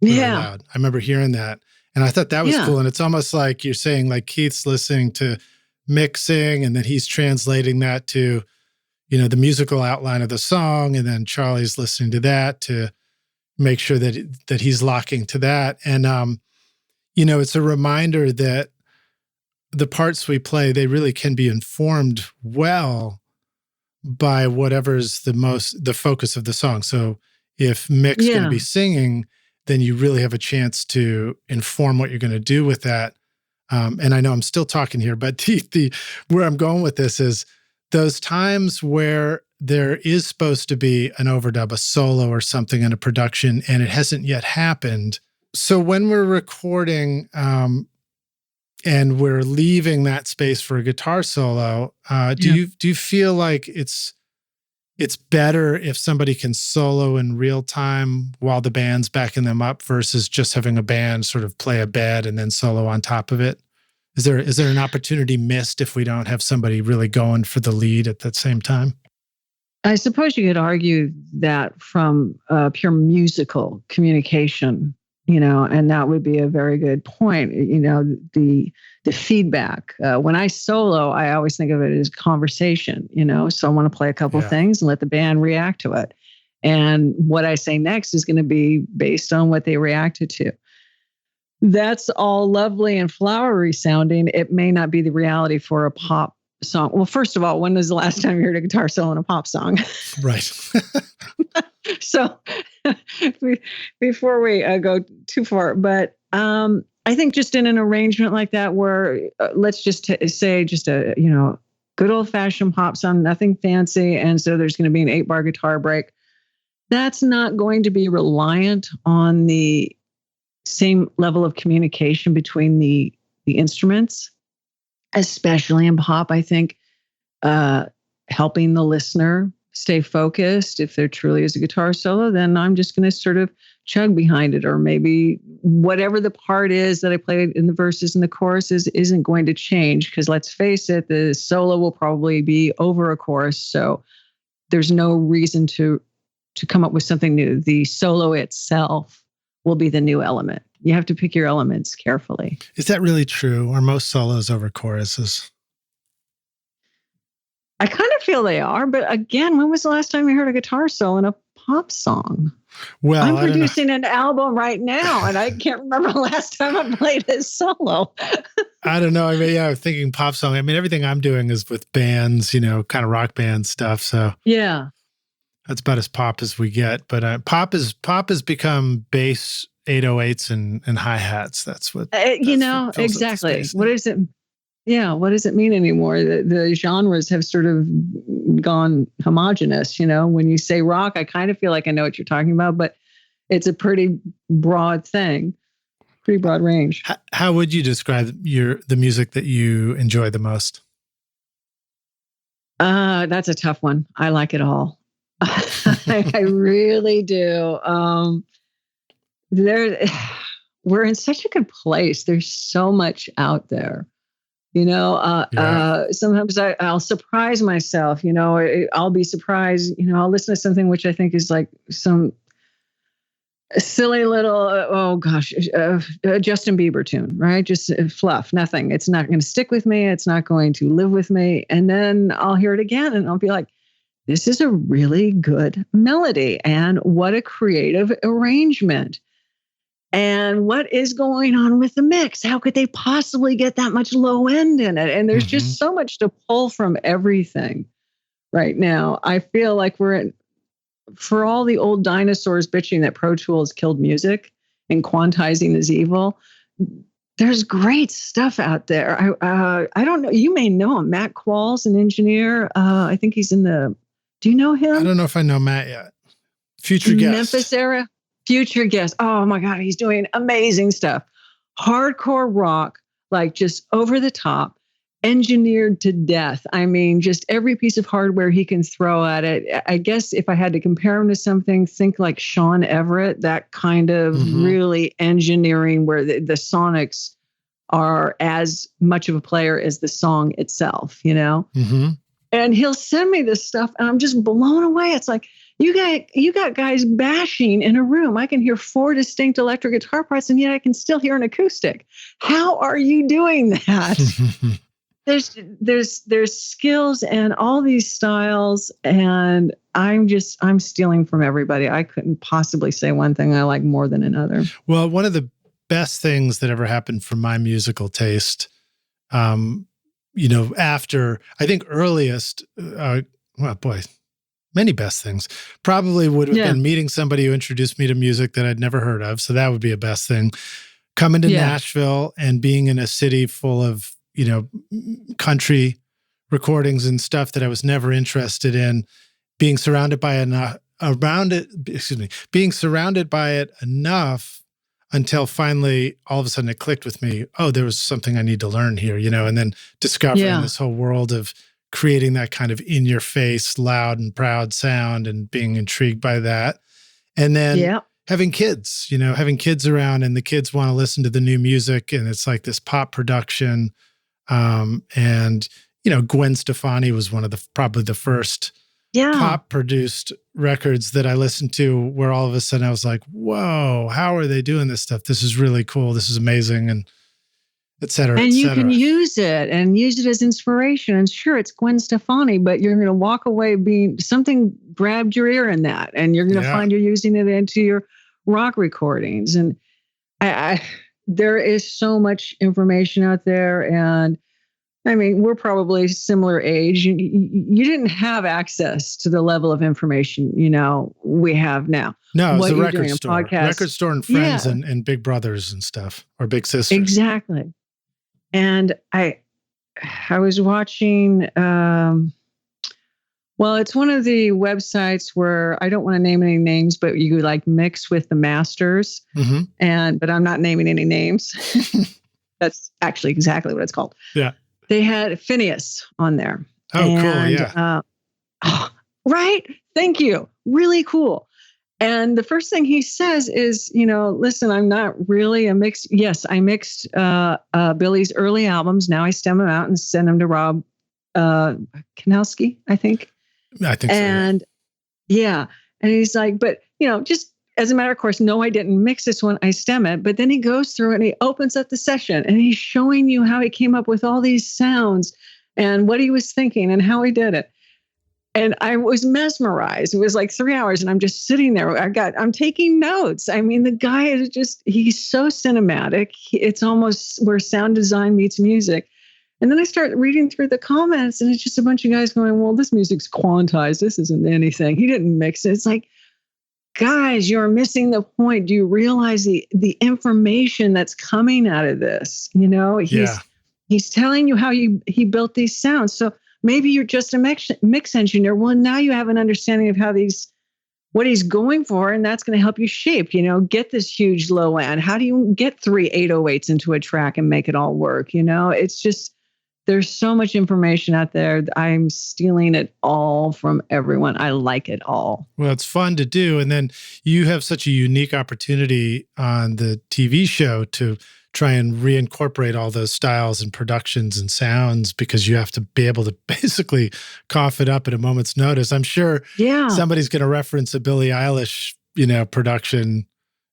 Really loud. I remember hearing that. And I thought that was cool. And it's almost like you're saying, like, Keith's listening to mixing and then he's translating that to, you know, the musical outline of the song. And then Charlie's listening to that to make sure that he's locking to that. And, you know, it's a reminder that the parts we play, they really can be informed well by whatever's the focus of the song. So if Mick's going to be singing, then you really have a chance to inform what you're going to do with that. And I know I'm still talking here, but where I'm going with this is those times where there is supposed to be an overdub, a solo or something in a production, and it hasn't yet happened. So when we're recording and we're leaving that space for a guitar solo, do you feel like it's better if somebody can solo in real time while the band's backing them up versus just having a band sort of play a bed and then solo on top of it? Is there an opportunity missed if we don't have somebody really going for the lead at that same time? I suppose you could argue that from pure musical communication, you know, and that would be a very good point. You know, the feedback. When I solo, I always think of it as conversation, you know, so I want to play a couple of things and let the band react to it. And what I say next is going to be based on what they reacted to. That's all lovely and flowery sounding. It may not be the reality for a pop song. Well, first of all, when was the last time you heard a guitar solo in a pop song? Right. So before we go too far, but I think just in an arrangement like that, where let's just say just a, you know, good old fashioned pop song, nothing fancy. And so there's going to be an 8-bar guitar break. That's not going to be reliant on the same level of communication between the instruments, especially in pop. I think helping the listener stay focused. If there truly is a guitar solo, then I'm just going to sort of chug behind it, or maybe whatever the part is that I played in the verses and the choruses isn't going to change, because let's face it, the solo will probably be over a chorus. So there's no reason to come up with something new. The solo itself will be the new element. You have to pick your elements carefully. Is that really true? Are most solos over choruses? I kind of feel they are, but again, when was the last time you heard a guitar solo in a pop song? Well, I'm producing an album right now, and I can't remember the last time I played a solo. I don't know. I mean, yeah, I'm thinking pop song. I mean, everything I'm doing is with bands, you know, kind of rock band stuff. So yeah, that's about as pop as we get. But pop has become bass 808s and hi-hats. That's what exactly. What is it? Yeah, what does it mean anymore? The genres have sort of gone homogenous. You know, when you say rock, I kind of feel like I know what you're talking about, but it's a pretty broad thing, pretty broad range. How would you describe the music that you enjoy the most? That's a tough one. I like it all. I really do. We're in such a good place. There's so much out there. You know, sometimes I'll surprise myself, you know, I'll be surprised, you know, I'll listen to something which I think is like some silly little, Justin Bieber tune, right? Just fluff, nothing. It's not going to stick with me. It's not going to live with me. And then I'll hear it again and I'll be like, this is a really good melody. And what a creative arrangement. And what is going on with the mix? How could they possibly get that much low end in it? And there's just so much to pull from everything right now. I feel like for all the old dinosaurs bitching that Pro Tools killed music and quantizing is evil, there's great stuff out there. I don't know. You may know him. Matt Quall's an engineer. I think he's do you know him? I don't know if I know Matt yet. Future guest. Memphis era. Future guest. Oh my God, he's doing amazing stuff. Hardcore rock, like just over the top, engineered to death. I mean, just every piece of hardware he can throw at it. I guess if I had to compare him to something, think like Sean Everett, that kind of really engineering where the sonics are as much of a player as the song itself, you know? And he'll send me this stuff and I'm just blown away. It's like, you got guys bashing in a room. I can hear 4 distinct electric guitar parts, and yet I can still hear an acoustic. How are you doing that? There's skills and all these styles, and I'm stealing from everybody. I couldn't possibly say one thing I like more than another. Well, one of the best things that ever happened for my musical taste, you know, after I think earliest, many best things probably would have been meeting somebody who introduced me to music that I'd never heard of. So that would be a best thing. Coming to Nashville and being in a city full of, you know, country recordings and stuff that I was never interested in, being surrounded by being surrounded by it enough until finally all of a sudden it clicked with me. Oh, there was something I need to learn here, you know, and then discovering this whole world of creating that kind of in-your-face, loud and proud sound and being intrigued by that. And then having kids around and the kids want to listen to the new music and it's like this pop production. And, you know, Gwen Stefani was one of probably the first pop-produced records that I listened to where all of a sudden I was like, whoa, how are they doing this stuff? This is really cool. This is amazing. And et cetera, and you can use it as inspiration. And sure, it's Gwen Stefani, but you're going to walk away being something grabbed your ear in that, and you're going to find you're using it into your rock recordings. And there is so much information out there. And I mean, we're probably similar age. You didn't have access to the level of information, you know, we have now. No, it was a record store and friends and big brothers and stuff, or big sisters. Exactly. And I was watching, it's one of the websites where I don't want to name any names, but you like mix with the masters. But I'm not naming any names. That's actually exactly what it's called. Yeah. They had Phineas on there. Oh, cool. Yeah. Right? Thank you. Really cool. And the first thing he says is, listen, I'm not really a mix. Yes, I mixed Billy's early albums. Now I stem them out and send them to Rob Kinelski, I think. I think so. And yeah. And he's like, but, just as a matter of course, no, I didn't mix this one. I stem it. But then he goes through and he opens up the session and he's showing you how he came up with all these sounds and what he was thinking and how he did it. And I was mesmerized. It was like 3 hours and I'm just sitting there. I'm taking notes. I mean, the guy is he's so cinematic. It's almost where sound design meets music. And then I start reading through the comments and it's just a bunch of guys going, well, this music's quantized. This isn't anything. He didn't mix it. It's like, guys, you're missing the point. Do you realize the information that's coming out of this? He's telling you how he built these sounds. So maybe you're just a mix engineer. Well, now you have an understanding of what he's going for, and that's going to help you shape, get this huge low end. How do you get 3 808s into a track and make it all work? It's just, there's so much information out there. I'm stealing it all from everyone. I like it all. Well, it's fun to do. And then you have such a unique opportunity on the TV show to try and reincorporate all those styles and productions and sounds, because you have to be able to basically cough it up at a moment's notice. I'm sure somebody's going to reference a Billie Eilish, production,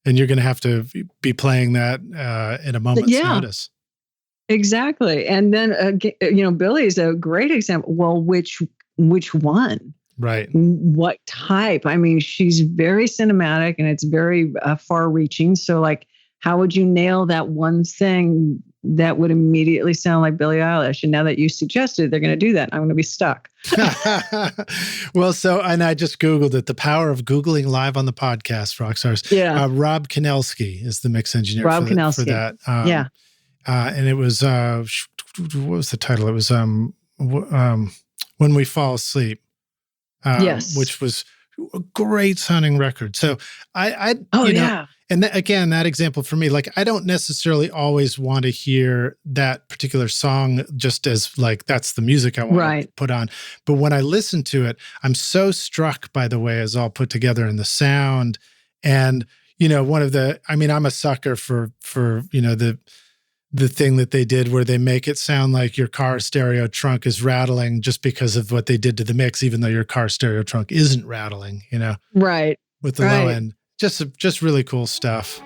and you're going to have to be playing that in a moment's notice. Exactly. And then, Billie's a great example. Well, which one? Right. What type? I mean, she's very cinematic and it's very far reaching. So like, how would you nail that one thing that would immediately sound like Billie Eilish? And now that you suggested they're going to do that, I'm going to be stuck. Well, and I just Googled it. The power of Googling live on the podcast, Rockstars. Yeah. Rob Kinelski is the mix engineer for that. And it was, what was the title? It was When We Fall Asleep. Yes. Which was a great sounding record. So and again, that example for me, like, I don't necessarily always want to hear that particular song just as like, that's the music I want to put on. But when I listen to it, I'm so struck by the way it's all put together and the sound. And, I'm a sucker for the thing that they did where they make it sound like your car stereo trunk is rattling just because of what they did to the mix, even though your car stereo trunk isn't rattling, Right. With the low end. Just really cool stuff.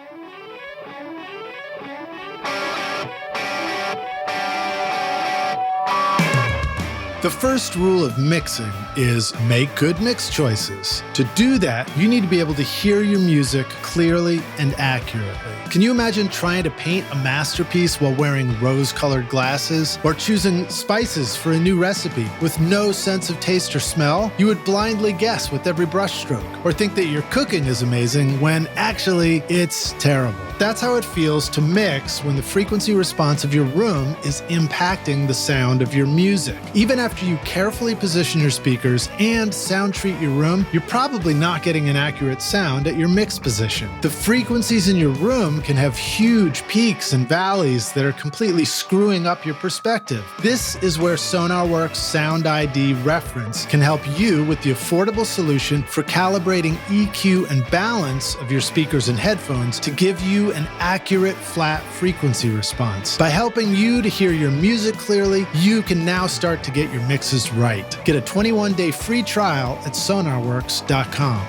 The first rule of mixing is make good mix choices. To do that, you need to be able to hear your music clearly and accurately. Can you imagine trying to paint a masterpiece while wearing rose-colored glasses, or choosing spices for a new recipe with no sense of taste or smell? You would blindly guess with every brushstroke, or think that your cooking is amazing when actually it's terrible. That's how it feels to mix when the frequency response of your room is impacting the sound of your music. Even after you carefully position your speakers and sound treat your room, you're probably not getting an accurate sound at your mix position. The frequencies in your room can have huge peaks and valleys that are completely screwing up your perspective. This is where SonarWorks Sound ID Reference can help you with the affordable solution for calibrating EQ and balance of your speakers and headphones to give you an accurate flat frequency response. By helping you to hear your music clearly, you can now start to get your mixes right. Get a 21-day free trial at sonarworks.com.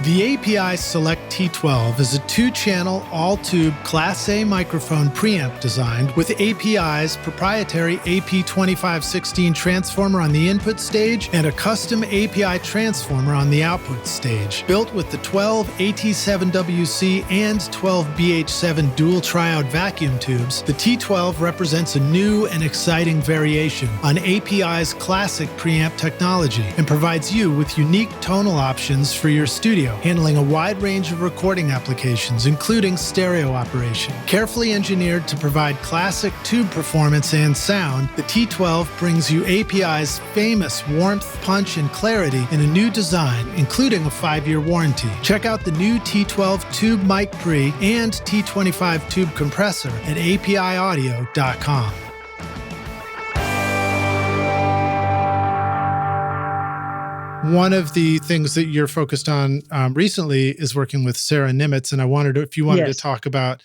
The API Select T12 is a 2-channel, all-tube Class A microphone preamp designed with API's proprietary AP2516 transformer on the input stage and a custom API transformer on the output stage. Built with the 12 AT7WC and 12 BH7 dual triode vacuum tubes, the T12 represents a new and exciting variation on API's classic preamp technology and provides you with unique tonal options for your studio, handling a wide range of recording applications, including stereo operation. Carefully engineered to provide classic tube performance and sound, the T12 brings you API's famous warmth, punch, and clarity in a new design, including a 5-year warranty. Check out the new T12 Tube Mic Pre and T25 Tube Compressor at apiaudio.com. one of the things that you're focused on recently is working with Sarah Nimitz. And I wanted to, if you wanted to talk about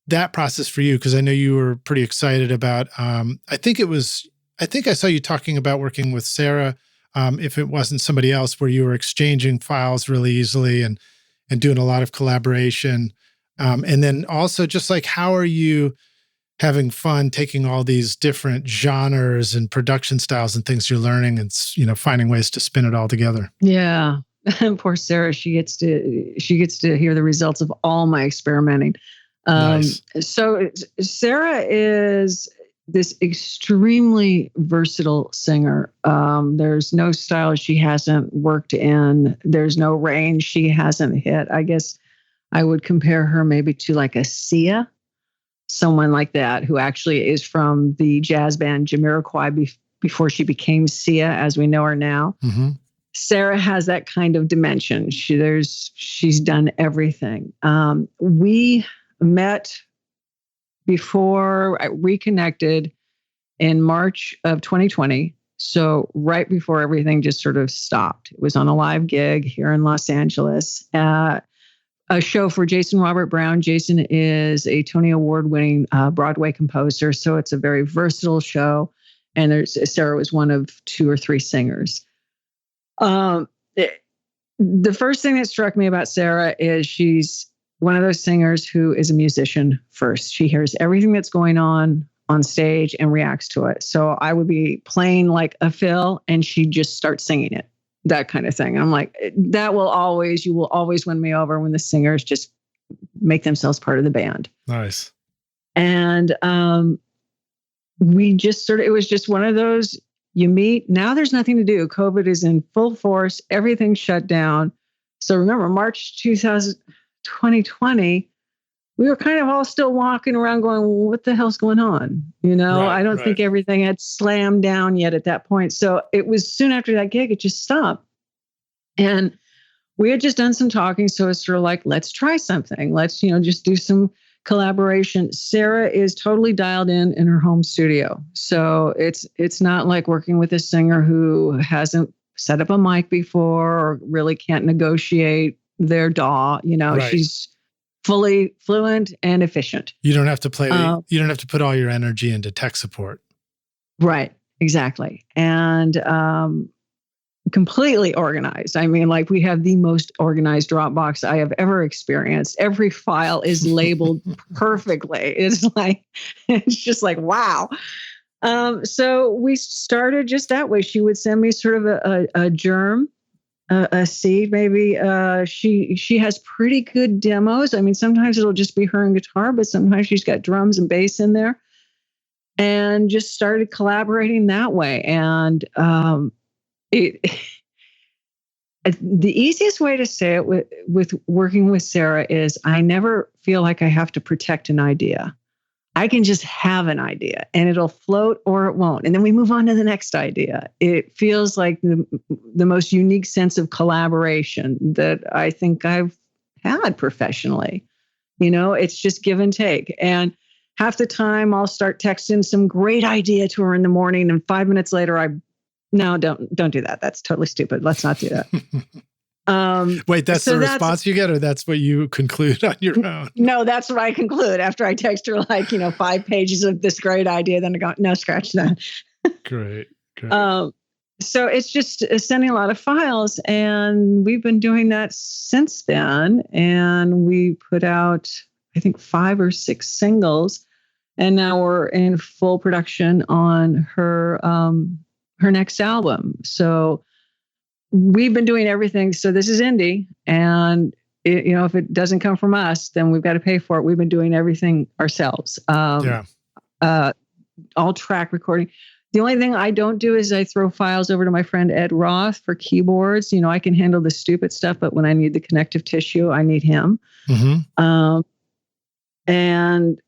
that process for you, because I know you were pretty excited about, I think I saw you talking about working with Sarah, if it wasn't somebody else, where you were exchanging files really easily and doing a lot of collaboration. And then also just like, how are you having fun taking all these different genres and production styles and things you're learning and, finding ways to spin it all together? Yeah. Poor Sarah. She gets to hear the results of all my experimenting. Nice. So Sarah is this extremely versatile singer. There's no style she hasn't worked in. There's no range she hasn't hit. I guess I would compare her maybe to like a Sia, someone like that, who actually is from the jazz band Jamiroquai before she became Sia as we know her now. Mm-hmm. Sarah has that kind of dimension. She's done everything. We met before I reconnected in March of 2020. So right before everything just sort of stopped. It was on a live gig here in Los Angeles. A show for Jason Robert Brown. Jason is a Tony Award-winning Broadway composer, so it's a very versatile show. And Sarah was one of 2 or 3 singers. The first thing that struck me about Sarah is she's one of those singers who is a musician first. She hears everything that's going on stage and reacts to it. So I would be playing like a fill, and she'd just start singing it. That kind of thing. And I'm like, you will always win me over when the singers just make themselves part of the band. Nice. And we just it was just one of those, you meet, now there's nothing to do. COVID is in full force. Everything's shut down. So remember, March 2020, we were kind of all still walking around going, well, what the hell's going on? I don't think everything had slammed down yet at that point. So it was soon after that gig, it just stopped. And we had just done some talking. So it's sort of like, let's try something. Let's, just do some collaboration. Sarah is totally dialed in her home studio. So it's not like working with a singer who hasn't set up a mic before or really can't negotiate their DAW. She's fully fluent and efficient. You don't have to you don't have to put all your energy into tech support. Right. Exactly. And completely organized. I mean, like, we have the most organized Dropbox I have ever experienced. Every file is labeled perfectly. It's just like, wow. So we started just that way. She would send me sort of a germ, a seed, maybe. She has pretty good demos. I mean, sometimes it'll just be her and guitar, but sometimes she's got drums and bass in there, and just started collaborating that way. And the easiest way to say it with working with Sarah is I never feel like I have to protect an idea. I can just have an idea and it'll float or it won't. And then we move on to the next idea. It feels like the most unique sense of collaboration that I think I've had professionally. It's just give and take. And half the time I'll start texting some great idea to her in the morning, and 5 minutes later no, don't do that. That's totally stupid. Let's not do that. Wait, that's the response you get, or that's what you conclude on your own? No, that's what I conclude after I text her 5 pages of this great idea. Then I go, no, scratch that. Great. So it's just sending a lot of files, and we've been doing that since then. And we put out, I think, 5 or 6 singles, and now we're in full production on her next album. So we've been doing everything. So this is indie, and if it doesn't come from us, then we've got to pay for it. We've been doing everything ourselves. All track recording. The only thing I don't do is I throw files over to my friend Ed Roth for keyboards. I can handle the stupid stuff, but when I need the connective tissue, I need him. Mm-hmm. And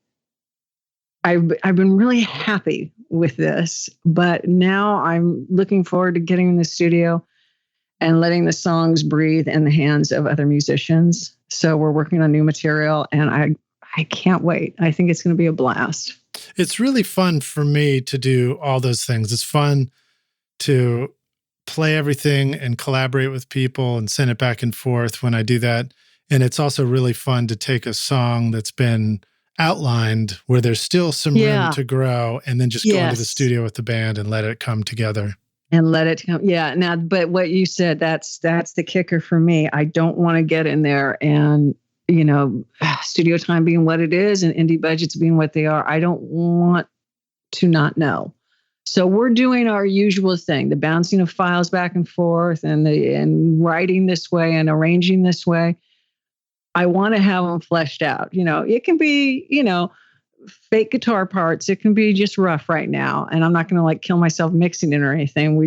I've been really happy with this, but now I'm looking forward to getting in the studio and letting the songs breathe in the hands of other musicians. So we're working on new material, and I can't wait. I think it's going to be a blast. It's really fun for me to do all those things. It's fun to play everything and collaborate with people and send it back and forth when I do that. And it's also really fun to take a song that's been outlined where there's still some room to grow and then just go into the studio with the band and let it come together. And let it come. Yeah. Now, but what you said, that's the kicker for me. I don't want to get in there and, studio time being what it is and indie budgets being what they are. I don't want to not know. So we're doing our usual thing, the bouncing of files back and forth and writing this way and arranging this way. I want to have them fleshed out. It can be, fake guitar parts. It can be just rough right now. And I'm not going to kill myself mixing it or anything.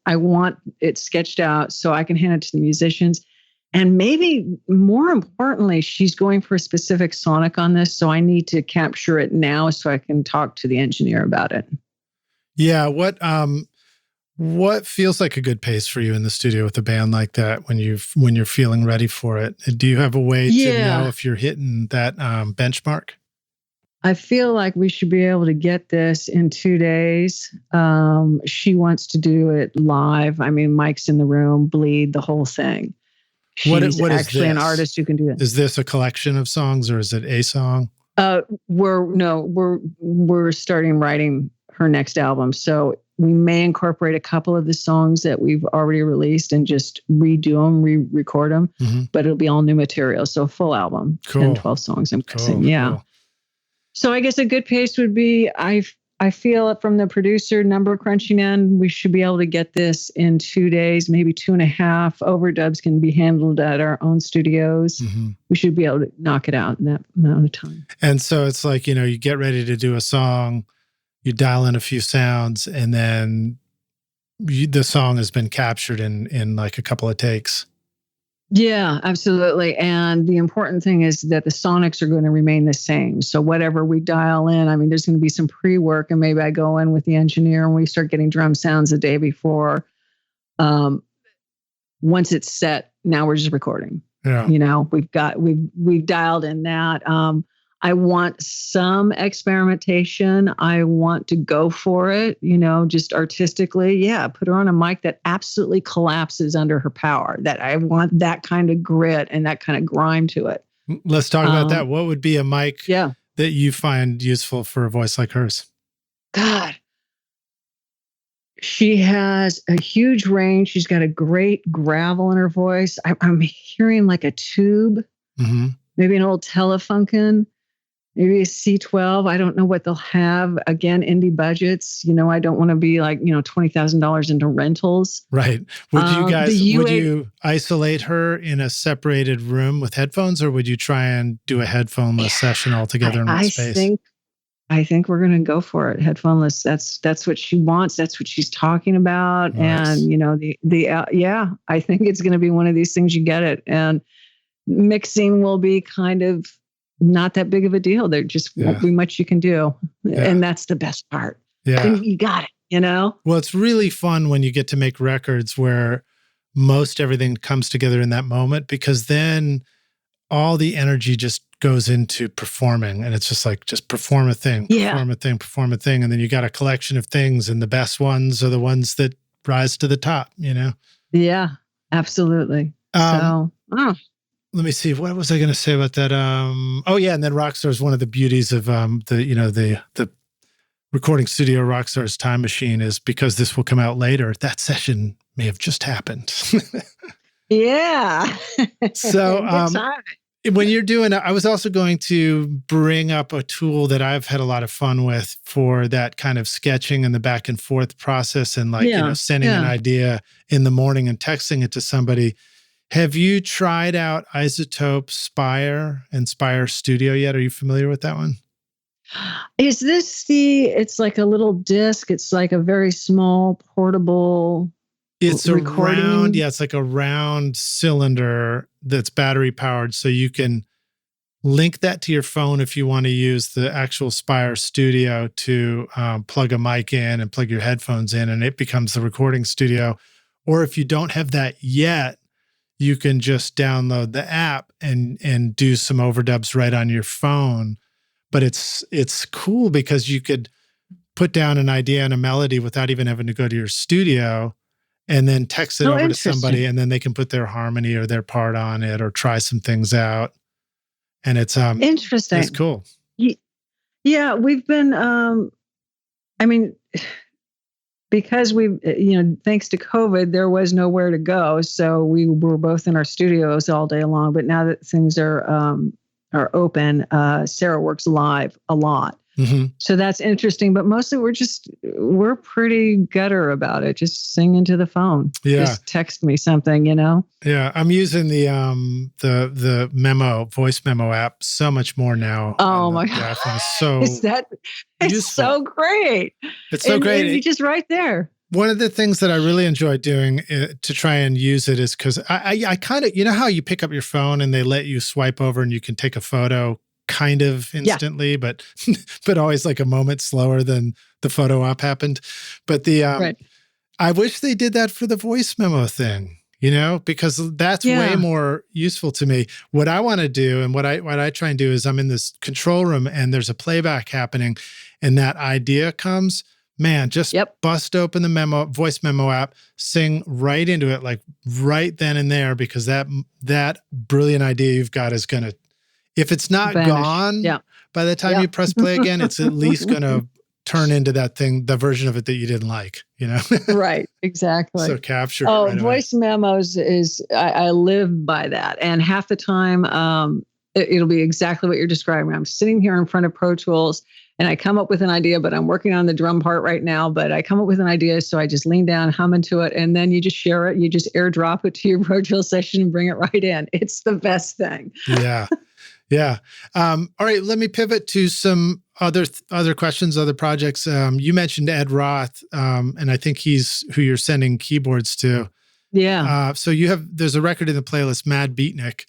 I want it sketched out so I can hand it to the musicians. And maybe more importantly, she's going for a specific sonic on this. So I need to capture it now so I can talk to the engineer about it. Yeah. What feels like a good pace for you in the studio with a band like that when you're feeling ready for it? Do you have a way to know if you're hitting that benchmark? I feel like we should be able to get this in 2 days. She wants to do it live. I mean, Mike's in the room, bleed, the whole thing. She's actually an artist who can do that. Is this a collection of songs or is it a song? We're starting writing her next album. So we may incorporate a couple of the songs that we've already released and just redo them, re-record them, but it'll be all new material. So a full album, 10, 12 songs, I'm guessing. Yeah. Cool. So I guess a good pace would be, I feel from the producer number crunching end, we should be able to get this in 2 days, maybe 2.5. Overdubs can be handled at our own studios. We should be able to knock it out in that amount of time. And so it's like, you get ready to do a song, you dial in a few sounds, and then the song has been captured in like a couple of takes. Yeah, absolutely. And the important thing is that the sonics are going to remain the same. So whatever we dial in, I mean, there's going to be some pre-work and maybe I go in with the engineer and we start getting drum sounds the day before. Once it's set, now we're just recording. Yeah. We've dialed in that. I want some experimentation. I want to go for it, just artistically. Yeah, put her on a mic that absolutely collapses under her power. That I want that kind of grit and that kind of grime to it. Let's talk about that. What would be a mic that you find useful for a voice like hers? God. She has a huge range. She's got a great gravel in her voice. I'm hearing like a tube, maybe an old Telefunken. Maybe a C12. I don't know what they'll have. Again, indie budgets. I don't want to be like, $20,000 into rentals. Right. Would you guys, would you isolate her in a separated room with headphones, or would you try and do a headphoneless session altogether in one space? I think we're going to go for it. Headphoneless. That's what she wants. That's what she's talking about. Nice. And, I think it's going to be one of these things you get it. And mixing will be kind of not that big of a deal. There just won't be much you can do. Yeah. And that's the best part. Yeah. And you got it, Well, it's really fun when you get to make records where most everything comes together in that moment, because then all the energy just goes into performing. And it's just like, just perform a thing, perform a thing. And then you got a collection of things, and the best ones are the ones that rise to the top, Yeah, absolutely. Let me see. What was I going to say about that? And then Rockstar is one of the beauties of the recording studio Rockstar's Time Machine is because this will come out later. That session may have just happened. Yeah. So when you're doing it, I was also going to bring up a tool that I've had a lot of fun with for that kind of sketching and the back and forth process, and sending an idea in the morning and texting it to somebody. Have you tried out iZotope Spire and Spire Studio yet? Are you familiar with that one? Is this it's like a little disc. It's like a very small portable recording. It's like a round cylinder that's battery powered. So you can link that to your phone if you want to use the actual Spire Studio to plug a mic in and plug your headphones in, and it becomes the recording studio. Or if you don't have that yet, you can just download the app and do some overdubs right on your phone. But it's cool because you could put down an idea and a melody without even having to go to your studio and then text it over to interesting. somebody, and then they can put their harmony or their part on it or try some things out. And it's interesting. It's cool. Yeah, we've been I mean, because we, thanks to COVID, there was nowhere to go. So we were both in our studios all day long. But now that things are open, Sarah works live a lot. Mm-hmm. So that's interesting. But mostly we're pretty gutter about it. Just sing into the phone. Yeah. Just text me something, Yeah, I'm using the voice memo app so much more now. Oh my God. It's so great. It's so great. You're just right there. One of the things that I really enjoy doing to try and use it is because I kind of, how you pick up your phone and they let you swipe over and you can take a photo kind of instantly, but always like a moment slower than the photo op happened. But right. I wish they did that for the voice memo thing, because that's way more useful to me. What I want to do and what I try and do is I'm in this control room and there's a playback happening and that idea comes, man, just bust open the voice memo app, sing right into it, like right then and there, because that brilliant idea you've got is going to, if it's not gone by the time you press play again, it's at least going to turn into that thing, the version of it that you didn't like, Right, exactly. So capture it voice memos is, I live by that. And half the time, it'll be exactly what you're describing. I'm sitting here in front of Pro Tools and I come up with an idea, but I'm working on the drum part right now, but I come up with an idea. So I just lean down, hum into it, and then you just share it. You just airdrop it to your Pro Tools session and bring it right in. It's the best thing. Yeah. Yeah. All right. Let me pivot to some other questions, other projects. You mentioned Ed Roth, and I think he's who you're sending keyboards to. Yeah. So there's a record in the playlist, Mad Beatnik.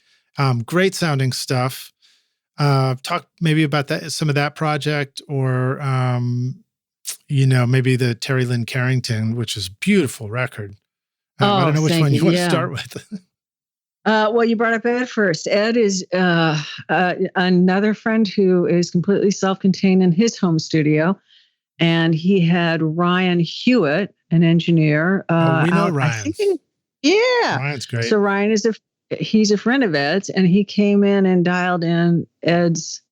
Great sounding stuff. Talk maybe about some of that project, or maybe the Terri Lyne Carrington, which is a beautiful record. I don't know which one you want to start with. Well, you brought up Ed first. Ed is another friend who is completely self-contained in his home studio. And he had Ryan Hewitt, an engineer. We know Ryan. Ryan's great. So Ryan he's a friend of Ed's, and he came in and dialed in Ed's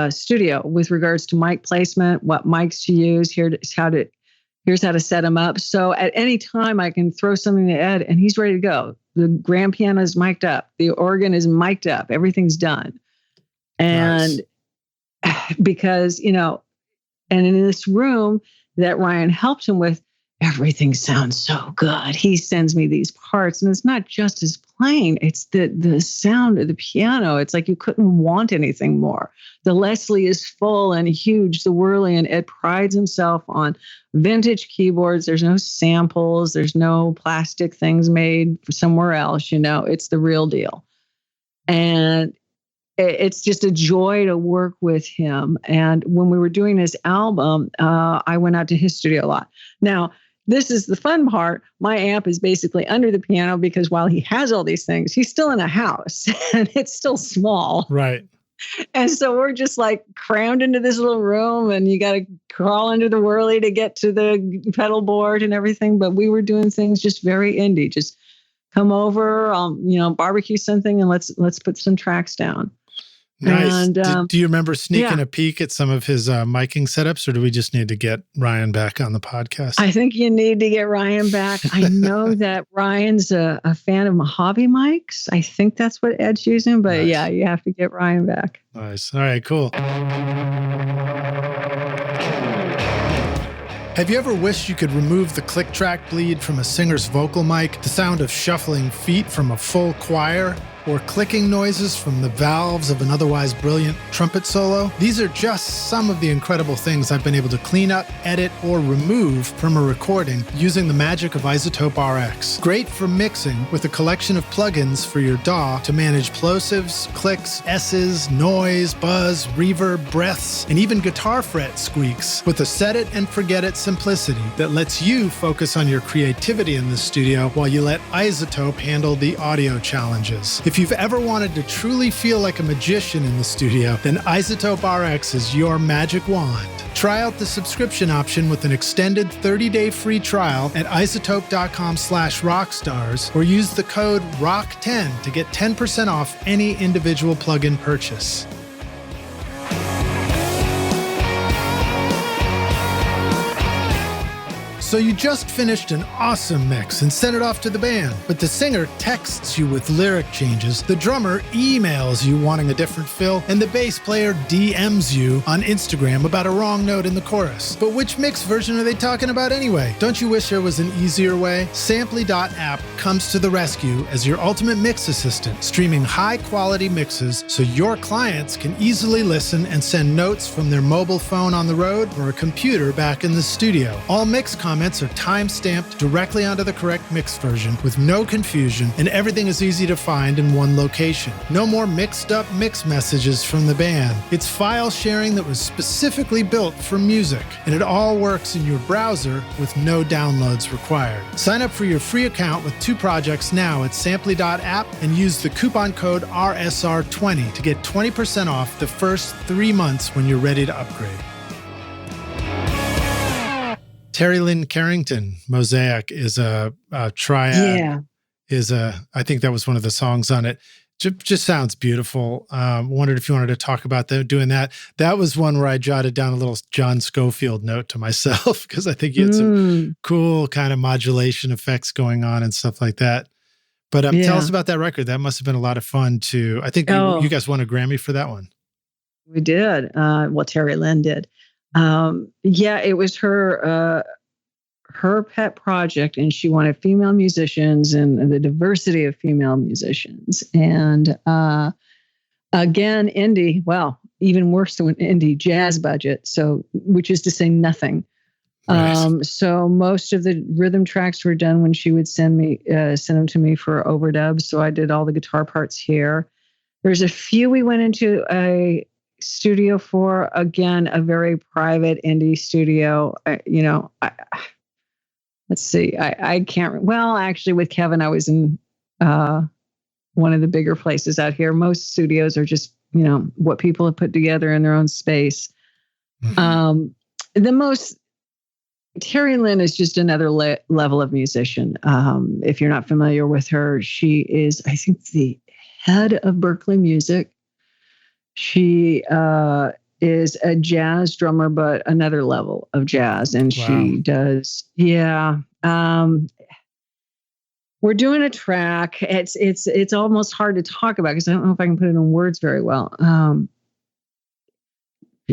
studio with regards to mic placement, what mics to use, here's how to set them up. So at any time I can throw something to Ed and he's ready to go. The grand piano is mic'd up. The organ is mic'd up. Everything's done. And because, and in this room that Ryan helped him with, everything sounds so good. He sends me these parts, and it's not just his playing, it's the sound of the piano. It's like you couldn't want anything more. The Leslie is full and huge, the Whirly, and Ed prides himself on vintage keyboards. There's no samples. There's no plastic things made somewhere else. It's the real deal. And it's just a joy to work with him. And when we were doing his album, I went out to his studio a lot. Now, this is the fun part. My amp is basically under the piano because while he has all these things, he's still in a house and it's still small. Right. And so we're just like crammed into this little room, and you got to crawl under the Whirly to get to the pedal board and everything. But we were doing things just very indie. Just come over, barbecue something, and let's put some tracks down. Nice. And, do you remember sneaking a peek at some of his miking setups, or do we just need to get Ryan back on the podcast? I think you need to get Ryan back. I know that Ryan's a fan of Mojave mics. I think that's what Ed's using, but nice. You have to get Ryan back. Nice. All right, cool. Have you ever wished you could remove the click track bleed from a singer's vocal mic, the sound of shuffling feet from a full choir, or clicking noises from the valves of an otherwise brilliant trumpet solo? These are just some of the incredible things I've been able to clean up, edit, or remove from a recording using the magic of iZotope RX. Great for mixing with a collection of plugins for your DAW to manage plosives, clicks, S's, noise, buzz, reverb, breaths, and even guitar fret squeaks, with a set it and forget it simplicity that lets you focus on your creativity in the studio while you let iZotope handle the audio challenges. If If you've ever wanted to truly feel like a magician in the studio, then iZotope RX is your magic wand. Try out the subscription option with an extended 30-day free trial at iZotope.com/rockstars or use the code ROCK10 to get 10% off any individual plugin purchase. So you just finished an awesome mix and sent it off to the band, but the singer texts you with lyric changes, the drummer emails you wanting a different fill, and the bass player DMs you on Instagram about a wrong note in the chorus. But which mix version are they talking about anyway? Don't you wish there was an easier way? Samply.app comes to the rescue as your ultimate mix assistant, streaming high-quality mixes so your clients can easily listen and send notes from their mobile phone on the road or a computer back in the studio. All mix comments are time-stamped directly onto the correct mix version with no confusion, and everything is easy to find in one location. No more mixed-up mix messages from the band. It's file sharing that was specifically built for music, and it all works in your browser with no downloads required. Sign up for your free account with 2 projects now at Samply.app and use the coupon code RSR20 to get 20% off the first 3 months when you're ready to upgrade. Terri Lynn Carrington, Mosaic, is a triad. Yeah. I think that was one of the songs on it. Just sounds beautiful. Wondered if you wanted to talk about doing that. That was one where I jotted down a little John Scofield note to myself because I think he had some cool kind of modulation effects going on and stuff like that. But tell us about that record. That must have been a lot of fun too. I think you guys won a Grammy for that one. We did. Well, Terri Lynn did. It was her pet project, and she wanted female musicians and the diversity of female musicians. And again, indie, well, even worse than indie jazz budget. So, which is to say nothing. Right. So most of the rhythm tracks were done when she would send them to me for overdubs. So I did all the guitar parts here. There's a few we went into a studio for, again, a very private indie studio. Let's see, I can't, well, actually with Kevin, I was in one of the bigger places out here. Most studios are just, what people have put together in their own space. Mm-hmm. Terri Lynn is just another level of musician. If you're not familiar with her, she is, I think, the head of Berklee Music. She is a jazz drummer, but another level of jazz. And she does, we're doing a track. It's almost hard to talk about because I don't know if I can put it in words very well.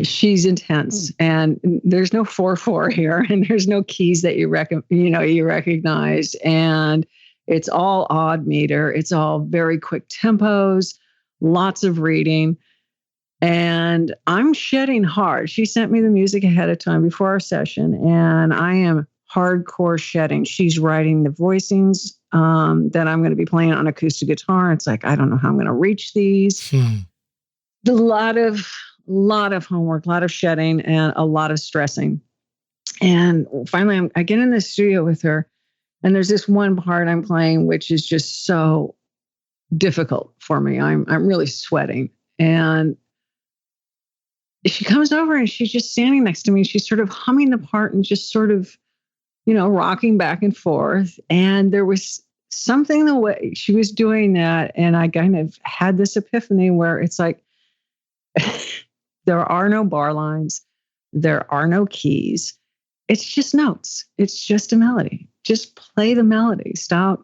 She's intense, and there's no 4/4 here, and there's no keys that you recognize, and it's all odd meter. It's all very quick tempos, lots of reading. And I'm shedding hard. She sent me the music ahead of time before our session, and I am hardcore shedding. She's writing the voicings that I'm going to be playing on acoustic guitar. It's like, I don't know how I'm going to reach these. A lot of homework, a lot of shedding, and a lot of stressing. And finally, I get in the studio with her, and there's this one part I'm playing, which is just so difficult for me. I'm really sweating. And she comes over and she's just standing next to me. She's sort of humming the part and just sort of, rocking back and forth. And there was something the way she was doing that. And I kind of had this epiphany where it's like, there are no bar lines. There are no keys. It's just notes. It's just a melody. Just play the melody. Stop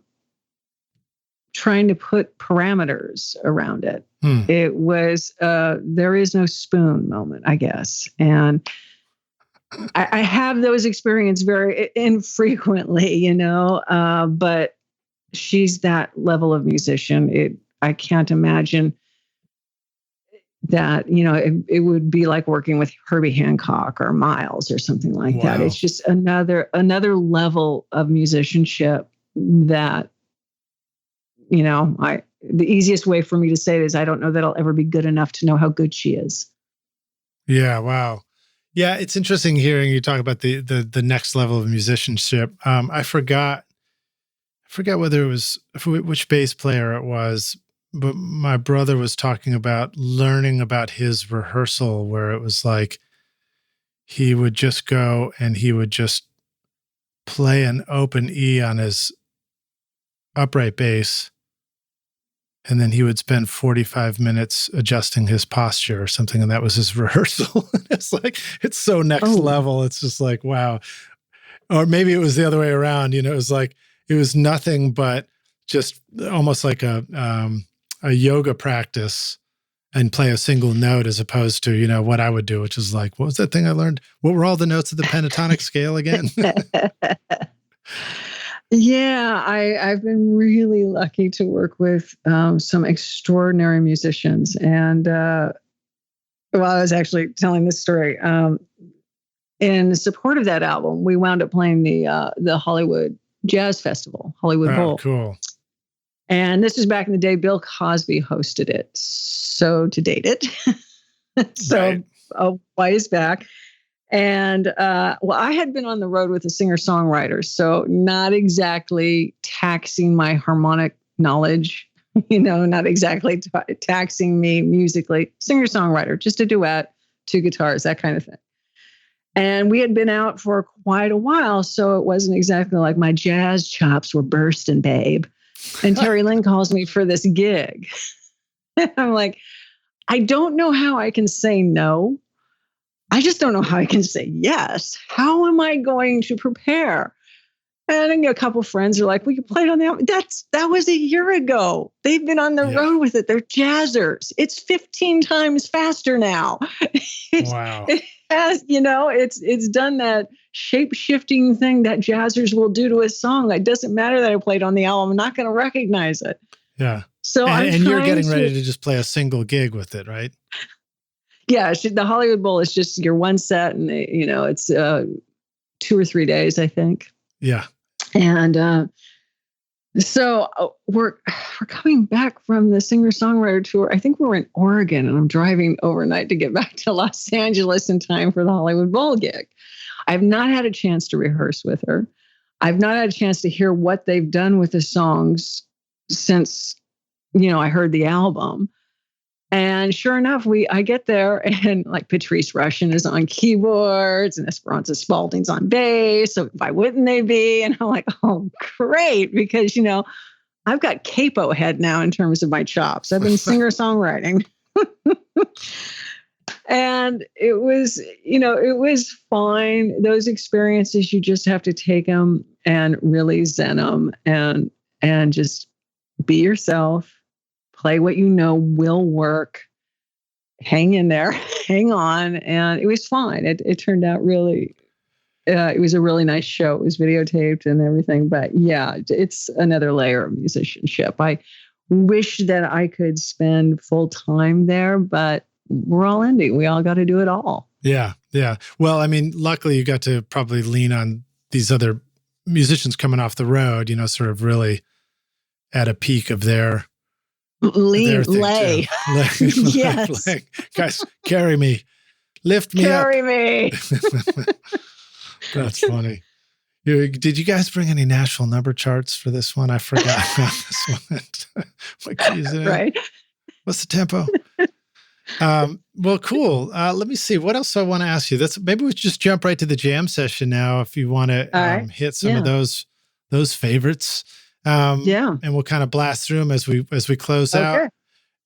trying to put parameters around it. It was, there is no spoon moment, I guess. And I have those experiences very infrequently, but she's that level of musician. I can't imagine that, it would be like working with Herbie Hancock or Miles or something like that. It's just another level of musicianship that, the easiest way for me to say it is I don't know that I'll ever be good enough to know how good she is. Yeah. Wow. Yeah. It's interesting hearing you talk about the next level of musicianship. I forgot whether it was which bass player it was, but my brother was talking about learning about his rehearsal, where it was like he would just go and he would just play an open E on his upright bass, and then he would spend 45 minutes adjusting his posture or something, and that was his rehearsal. It's like, it's so next level. It's just like, wow. Or maybe it was the other way around. It was like, it was nothing but just almost like a yoga practice and play a single note, as opposed to, what I would do, which is like, what was that thing I learned? What were all the notes of the pentatonic scale again? Yeah, I've been really lucky to work with some extraordinary musicians. And I was actually telling this story. In support of that album, we wound up playing the Hollywood Jazz Festival, Hollywood Bowl. Cool. And this was back in the day. Bill Cosby hosted it. So to date it. Right. A ways back. And I had been on the road with a singer-songwriter, so not exactly taxing my harmonic knowledge, not exactly taxing me musically. Singer-songwriter, just a duet, 2 guitars, that kind of thing. And we had been out for quite a while, so it wasn't exactly like my jazz chops were bursting, babe. And Terri Lyne calls me for this gig. I'm like, I don't know how I can say no. I just don't know how I can say yes. How am I going to prepare? And a couple of friends are like, well, you played on the album. That was a year ago. They've been on the road with it. They're jazzers. It's 15 times faster now. Wow. It has, it's done that shape-shifting thing that jazzers will do to a song. It doesn't matter that I played on the album. I'm not going to recognize it. Yeah. So and you're getting ready to just play a single gig with it, right? Yeah, the Hollywood Bowl is just your one set, and it's 2 or 3 days, I think. Yeah, and so we're coming back from the singer-songwriter tour. I think we're in Oregon, and I'm driving overnight to get back to Los Angeles in time for the Hollywood Bowl gig. I've not had a chance to rehearse with her. I've not had a chance to hear what they've done with the songs since I heard the album. And sure enough, I get there and like Patrice Rushen is on keyboards and Esperanza Spalding's on bass. So why wouldn't they be? And I'm like, oh, great. Because, I've got capo head now in terms of my chops. I've been singer-songwriting. And it was fine. Those experiences, you just have to take them and really zen them and just be yourself. Play what you know will work. Hang in there, hang on. And it was fine. It turned out really, it was a really nice show. It was videotaped and everything. But yeah, it's another layer of musicianship. I wish that I could spend full time there, but we're all indie. We all got to do it all. Yeah, yeah. Well, I mean, luckily you got to probably lean on these other musicians coming off the road, sort of really at a peak of their lay. Yes. Guys, carry me. Lift me up. Carry me. That's funny. Did you guys bring any Nashville number charts for this one? I forgot about this one. What key is it? Right. What's the tempo? Well, cool. Let me see. What else do I want to ask you? Maybe we just jump right to the jam session now if you want to hit some of those favorites. And we'll kind of blast through them as we close out.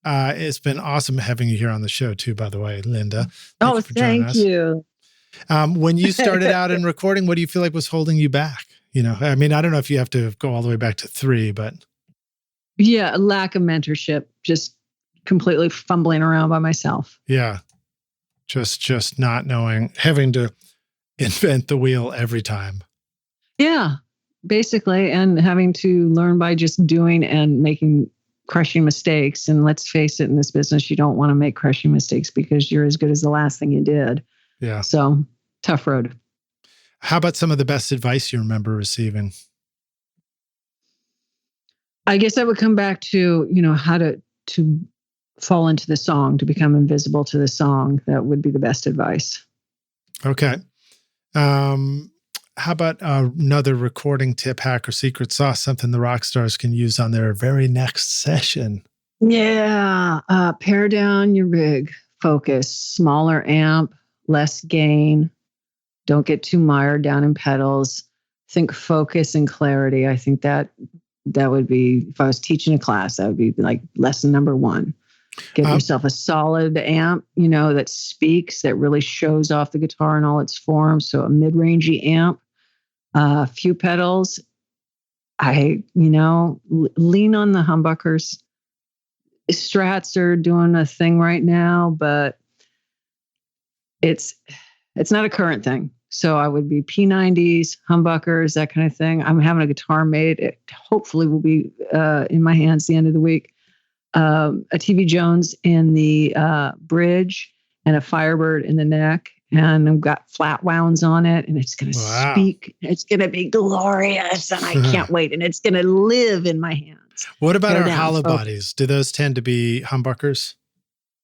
It's been awesome having you here on the show too, by the way, Linda. Thank you. When you started out in recording, what do you feel like was holding you back? I mean, I don't know if you have to go all the way back to 3, but. Yeah, a lack of mentorship, just completely fumbling around by myself. Yeah. Just not knowing, having to invent the wheel every time. Yeah. Basically, and having to learn by just doing and making crushing mistakes. And let's face it, in this business, you don't want to make crushing mistakes because you're as good as the last thing you did. Yeah. So tough road. How about some of the best advice you remember receiving? I guess I would come back to, how to fall into the song, to become invisible to the song. That would be the best advice. Okay. How about another recording tip, hack, or secret sauce, something the rock stars can use on their very next session? Yeah. Pare down your rig. Focus. Smaller amp, less gain. Don't get too mired down in pedals. Think focus and clarity. I think that would be, if I was teaching a class, that would be like lesson number one. Get yourself a solid amp, that speaks, that really shows off the guitar in all its forms. So a mid-rangey amp, a few pedals. Lean on the humbuckers. Strats are doing a thing right now, but it's not a current thing. So I would be P90s, humbuckers, that kind of thing. I'm having a guitar made. It hopefully will be in my hands the end of the week. A TV Jones in the bridge and a Firebird in the neck. And I've got flat wounds on it, and it's going to speak. It's going to be glorious, and I can't wait. And it's going to live in my hands. What about our hollow bodies? Do those tend to be humbuckers?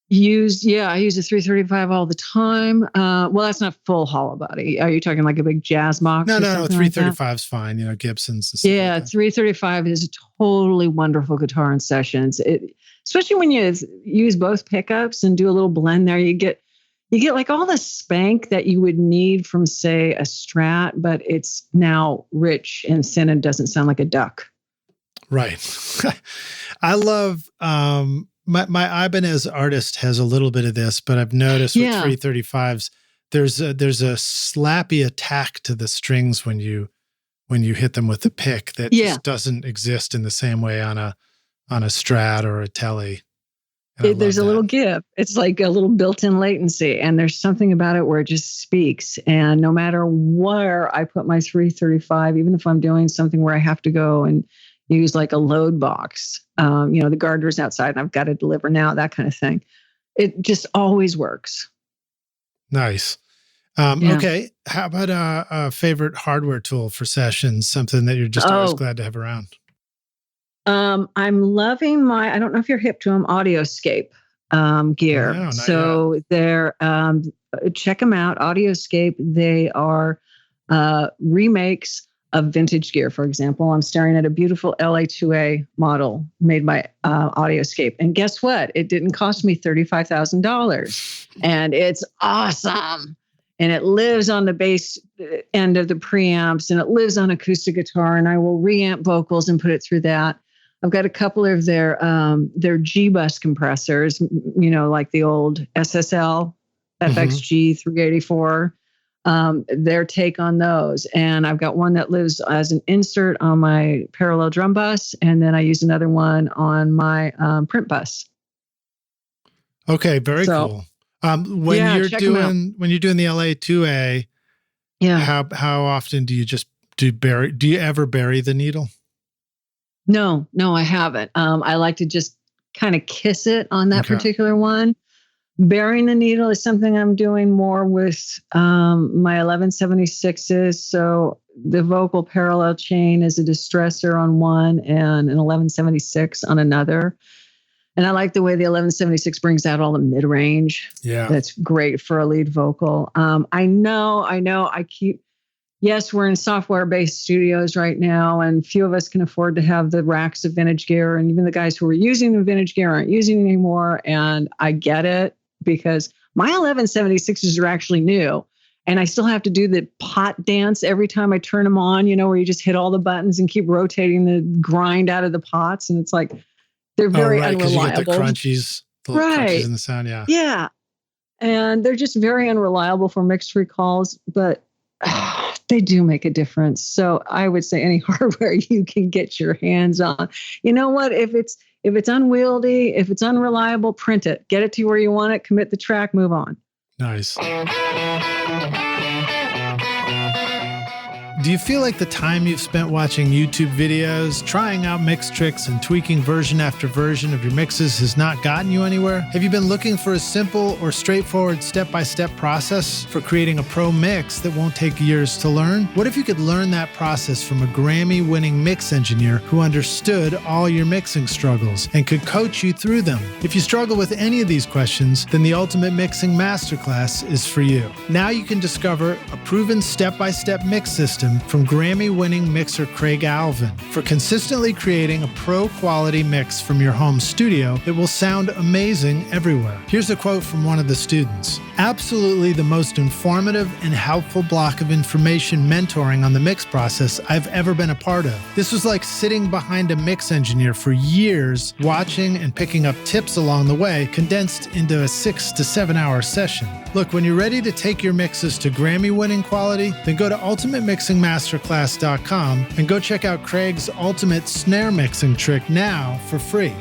I use a 335 all the time. Well, that's not full hollow body. Are you talking like a big jazz box? No, 335 is fine. Gibsons. And stuff yeah, like that. 335 is a totally wonderful guitar in sessions. Especially when you use both pickups and do a little blend there, you get like all the spank that you would need from, say, a Strat, but it's now rich and thin and doesn't sound like a duck. Right. I love my Ibanez artist has a little bit of this, but I've noticed with 335s, there's a slappy attack to the strings when you hit them with the pick that just doesn't exist in the same way on a Strat or a Telly. There's a little give. It's like a little built-in latency, and there's something about it where it just speaks. And no matter where I put my 335, even if I'm doing something where I have to go and use like a load box, the gardener's outside and I've got to deliver now, that kind of thing. It just always works. Nice. Okay. How about a favorite hardware tool for sessions? Something that you're just always glad to have around. I'm loving I don't know if you're hip to them, Audioscape gear. No, so they're, check them out, Audioscape. They are remakes of vintage gear. For example, I'm staring at a beautiful LA2A model made by Audioscape. And guess what? It didn't cost me $35,000. And it's awesome. And it lives on the bass end of the preamps, and it lives on acoustic guitar, and I will reamp vocals and put it through that. I've got a couple of their G-Bus compressors, like the old SSL, FXG 384, their take on those. And I've got one that lives as an insert on my parallel drum bus, and then I use another one on my print bus. Okay, very cool. When you're doing the LA2A, how often do you you ever bury the needle? No, I haven't. I like to just kind of kiss it on that particular one. Burying the needle is something I'm doing more with my 1176s. So the vocal parallel chain is a distressor on one and an 1176 on another. And I like the way the 1176 brings out all the mid-range. Yeah. That's great for a lead vocal. I know. Yes, we're in software-based studios right now, and few of us can afford to have the racks of vintage gear. And even the guys who are using the vintage gear aren't using it anymore. And I get it, because my 1176s are actually new. And I still have to do the pot dance every time I turn them on, where you just hit all the buttons and keep rotating the grind out of the pots. And it's like, they're very unreliable. You get the crunchies, crunchies in the sound, Yeah. And they're just very unreliable for mixed recalls, but they do make a difference. So I would say any hardware you can get your hands on. You know what? If it's unwieldy, if it's unreliable, print it. Get it to where you want it, commit the track, move on. Nice. Do you feel like the time you've spent watching YouTube videos, trying out mix tricks, and tweaking version after version of your mixes has not gotten you anywhere? Have you been looking for a simple or straightforward step-by-step process for creating a pro mix that won't take years to learn? What if you could learn that process from a Grammy-winning mix engineer who understood all your mixing struggles and could coach you through them? If you struggle with any of these questions, then the Ultimate Mixing Masterclass is for you. Now you can discover a proven step-by-step mix system wisdom from Grammy-winning mixer Craig Alvin for consistently creating a pro-quality mix from your home studio that will sound amazing everywhere. Here's a quote from one of the students. Absolutely the most informative and helpful block of information mentoring on the mix process I've ever been a part of. This was like sitting behind a mix engineer for years, watching and picking up tips along the way, condensed into a 6 to 7 hour session. Look, when you're ready to take your mixes to Grammy-winning quality, then go to ultimatemixingmasterclass.com and go check out Craig's ultimate snare mixing trick now for free.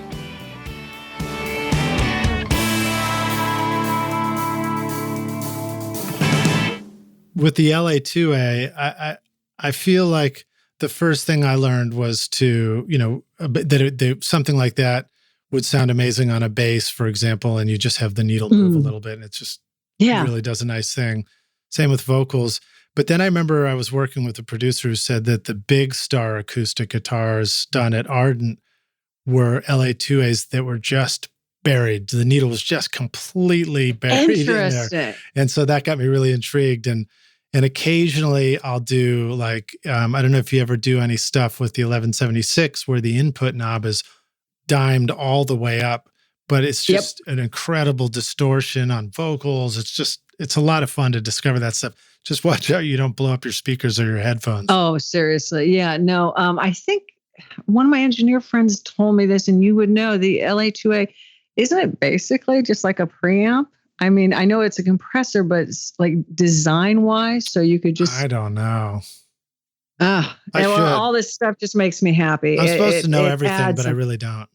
With the LA2A, I feel like the first thing I learned was to, something like that would sound amazing on a bass, for example, and you just have the needle move a little bit, and it's just really does a nice thing. Same with vocals. But then I remember I was working with a producer who said that the big star acoustic guitars done at Ardent were LA2As that were just buried. The needle was just completely buried in there. And so that got me really intrigued. And occasionally I'll do I don't know if you ever do any stuff with the 1176 where the input knob is dimed all the way up, but it's just an incredible distortion on vocals. It's a lot of fun to discover that stuff. Just watch out you don't blow up your speakers or your headphones. Oh, seriously. Yeah, no. I think one of my engineer friends told me this, and you would know, the LA2A, isn't it basically just like a preamp? I mean, I know it's a compressor, but it's like design-wise, so you could just... I don't know. All this stuff just makes me happy. I'm supposed to know everything, but I really don't.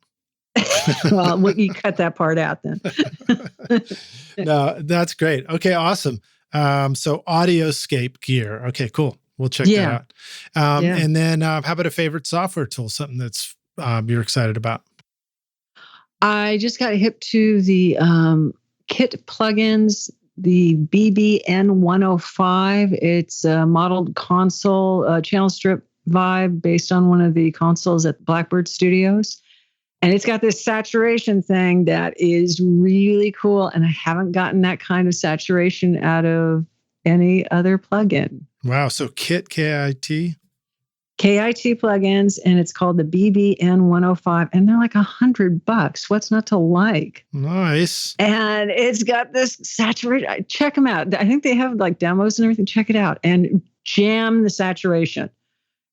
Well, you cut that part out then. No, that's great. Okay, awesome. So Audioscape gear. Okay, cool. We'll check that out. And then how about a favorite software tool, something that's you're excited about? I just got hip to the Kit plugins, the BBN105. It's a modeled console, channel strip vibe based on one of the consoles at Blackbird Studios. And it's got this saturation thing that is really cool. And I haven't gotten that kind of saturation out of any other plugin. Wow. So Kit, K-I-T? KIT plugins, and it's called the BBN105, and they're like $100. What's not to like? Nice. And it's got this saturation. Check them out. I think they have like demos and everything. Check it out and jam the saturation.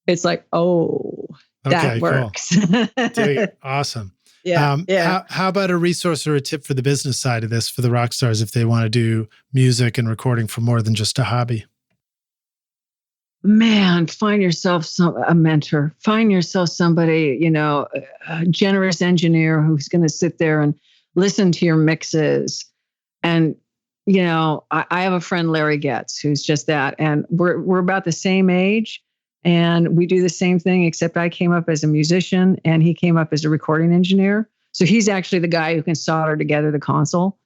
It's like, that works. Cool. Dude, awesome. Yeah. How about a resource or a tip for the business side of this for the rock stars if they want to do music and recording for more than just a hobby? Man, find yourself a mentor. Find yourself somebody, a generous engineer who's going to sit there and listen to your mixes. And, I have a friend, Larry Getz, who's just that. And we're about the same age. And we do the same thing, except I came up as a musician and he came up as a recording engineer. So he's actually the guy who can solder together the console.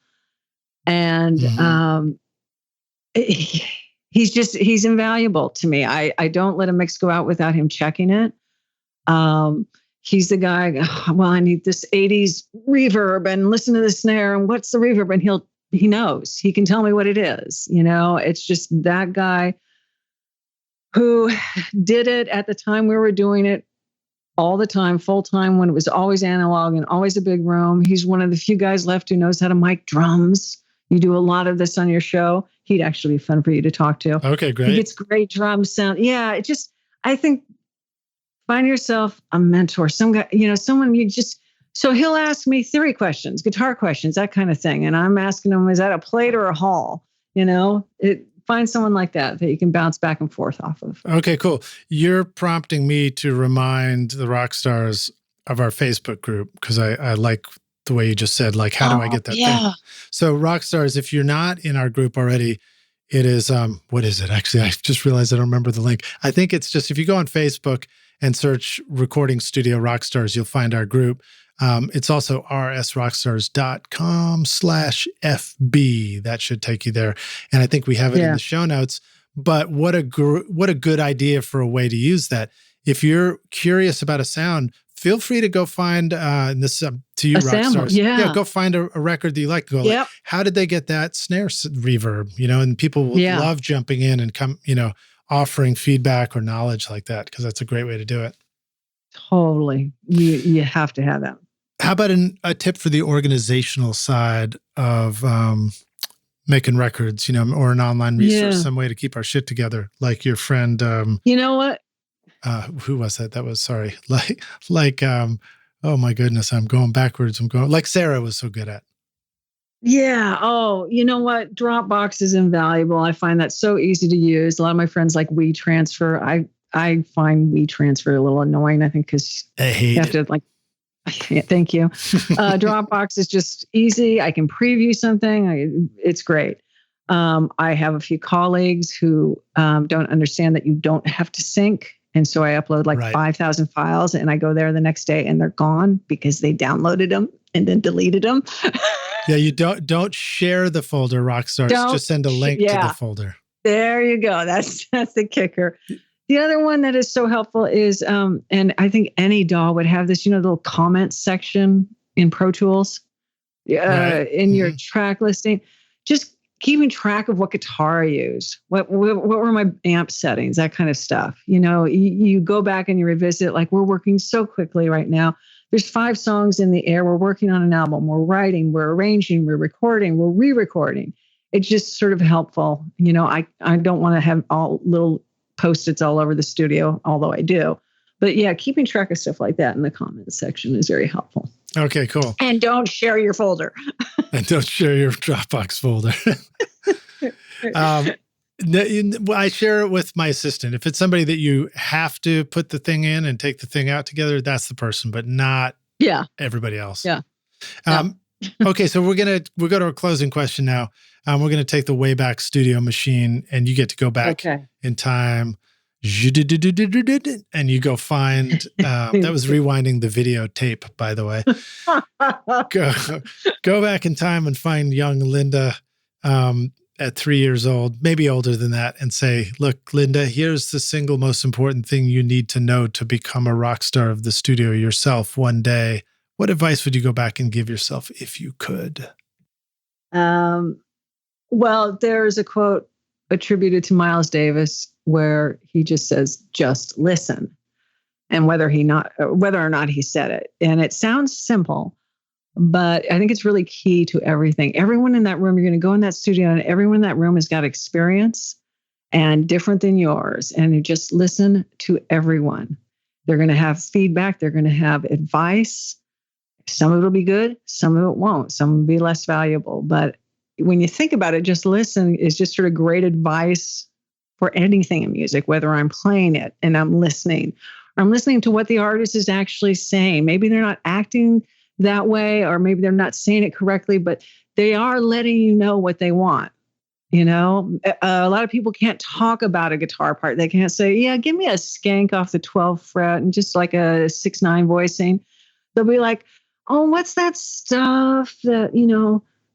And he's invaluable to me. I don't let a mix go out without him checking it. He's the guy, I need this 80s reverb and listen to the snare and what's the reverb? And he knows, he can tell me what it is. It's just that guy who did it at the time we were doing it all the time, full time, when it was always analog and always a big room. He's one of the few guys left who knows how to mic drums. You do a lot of this on your show. He'd actually be fun for you to talk to. Okay, great. He gets great drum sound. Yeah, I think find yourself a mentor, some guy, someone so he'll ask me theory questions, guitar questions, that kind of thing. And I'm asking him, is that a plate or a hall? Find someone like that you can bounce back and forth off of. Okay, cool. You're prompting me to remind the rock stars of our Facebook group because I like the way you just said, like, how do I get that thing? So rock stars, if you're not in our group already, it is, what is it? Actually, I just realized I don't remember the link. I think it's just, if you go on Facebook and search Recording Studio Rockstars, you'll find our group. It's also rsrockstars.com/FB. That should take you there. And I think we have it in the show notes. But what a good idea for a way to use that. If you're curious about a sound, feel free to go find, and this to you, rock stars. Yeah, go find a record that you like. Go, like, how did they get that snare reverb? And people will love jumping in and come, offering feedback or knowledge like that, because that's a great way to do it. Totally. You have to have that. How about a tip for the organizational side of making records, or an online resource, some way to keep our shit together, like your friend. You know what? Who was that? That was, sorry. Oh my goodness, I'm going backwards. Like Sarah was so good at. Yeah. Oh, you know what? Dropbox is invaluable. I find that so easy to use. A lot of my friends like WeTransfer. I find WeTransfer a little annoying, I think, because you have to thank you. Dropbox is just easy. I can preview something. It's great. I have a few colleagues who don't understand that you don't have to sync. And so I upload 5,000 files and I go there the next day and they're gone because they downloaded them and then deleted them. Yeah, you don't share the folder, Rockstars. Just send a link to the folder. There you go. That's the kicker. The other one that is so helpful is, and I think any DAW would have this, the little comments section in Pro Tools, in your track listing. Just keeping track of what guitar I used, what were my amp settings, that kind of stuff. You go back and you revisit, like we're working so quickly right now. There's 5 songs in the air. We're working on an album. We're writing, we're arranging, we're recording, we're re-recording. It's just sort of helpful. I don't want to have all little Post-its all over the studio, although I do. But yeah, keeping track of stuff like that in the comments section is very helpful. Okay, cool. And don't share your folder. And don't share your Dropbox folder. I share it with my assistant. If it's somebody that you have to put the thing in and take the thing out together, that's the person, but not everybody else. Yeah. Okay, so we'll go to our closing question now. We're going to take the Wayback Studio machine, and you get to go back in time, and you go find. That was rewinding the videotape, by the way. Go back in time and find young Linda at 3 years old, maybe older than that, and say, "Look, Linda, here's the single most important thing you need to know to become a rock star of the studio yourself one day." What advice would you go back and give yourself if you could? Well, there's a quote attributed to Miles Davis where he just says, "Just listen," and whether or not he said it. And it sounds simple, but I think it's really key to everything. Everyone in that room, you're going to go in that studio, and everyone in that room has got experience and different than yours. And you just listen to everyone. They're going to have feedback. They're going to have advice. Some of it will be good. Some of it won't. Some will be less valuable. But when you think about it, just listen is just sort of great advice for anything in music, whether I'm playing it and I'm listening, or I'm listening to what the artist is actually saying. Maybe they're not acting that way, or maybe they're not saying it correctly, but they are letting you know what they want. A lot of people can't talk about a guitar part. They can't say, "Yeah, give me a skank off the 12th fret and just like a 6/9 voicing." They'll be like, "Oh, what's that stuff that,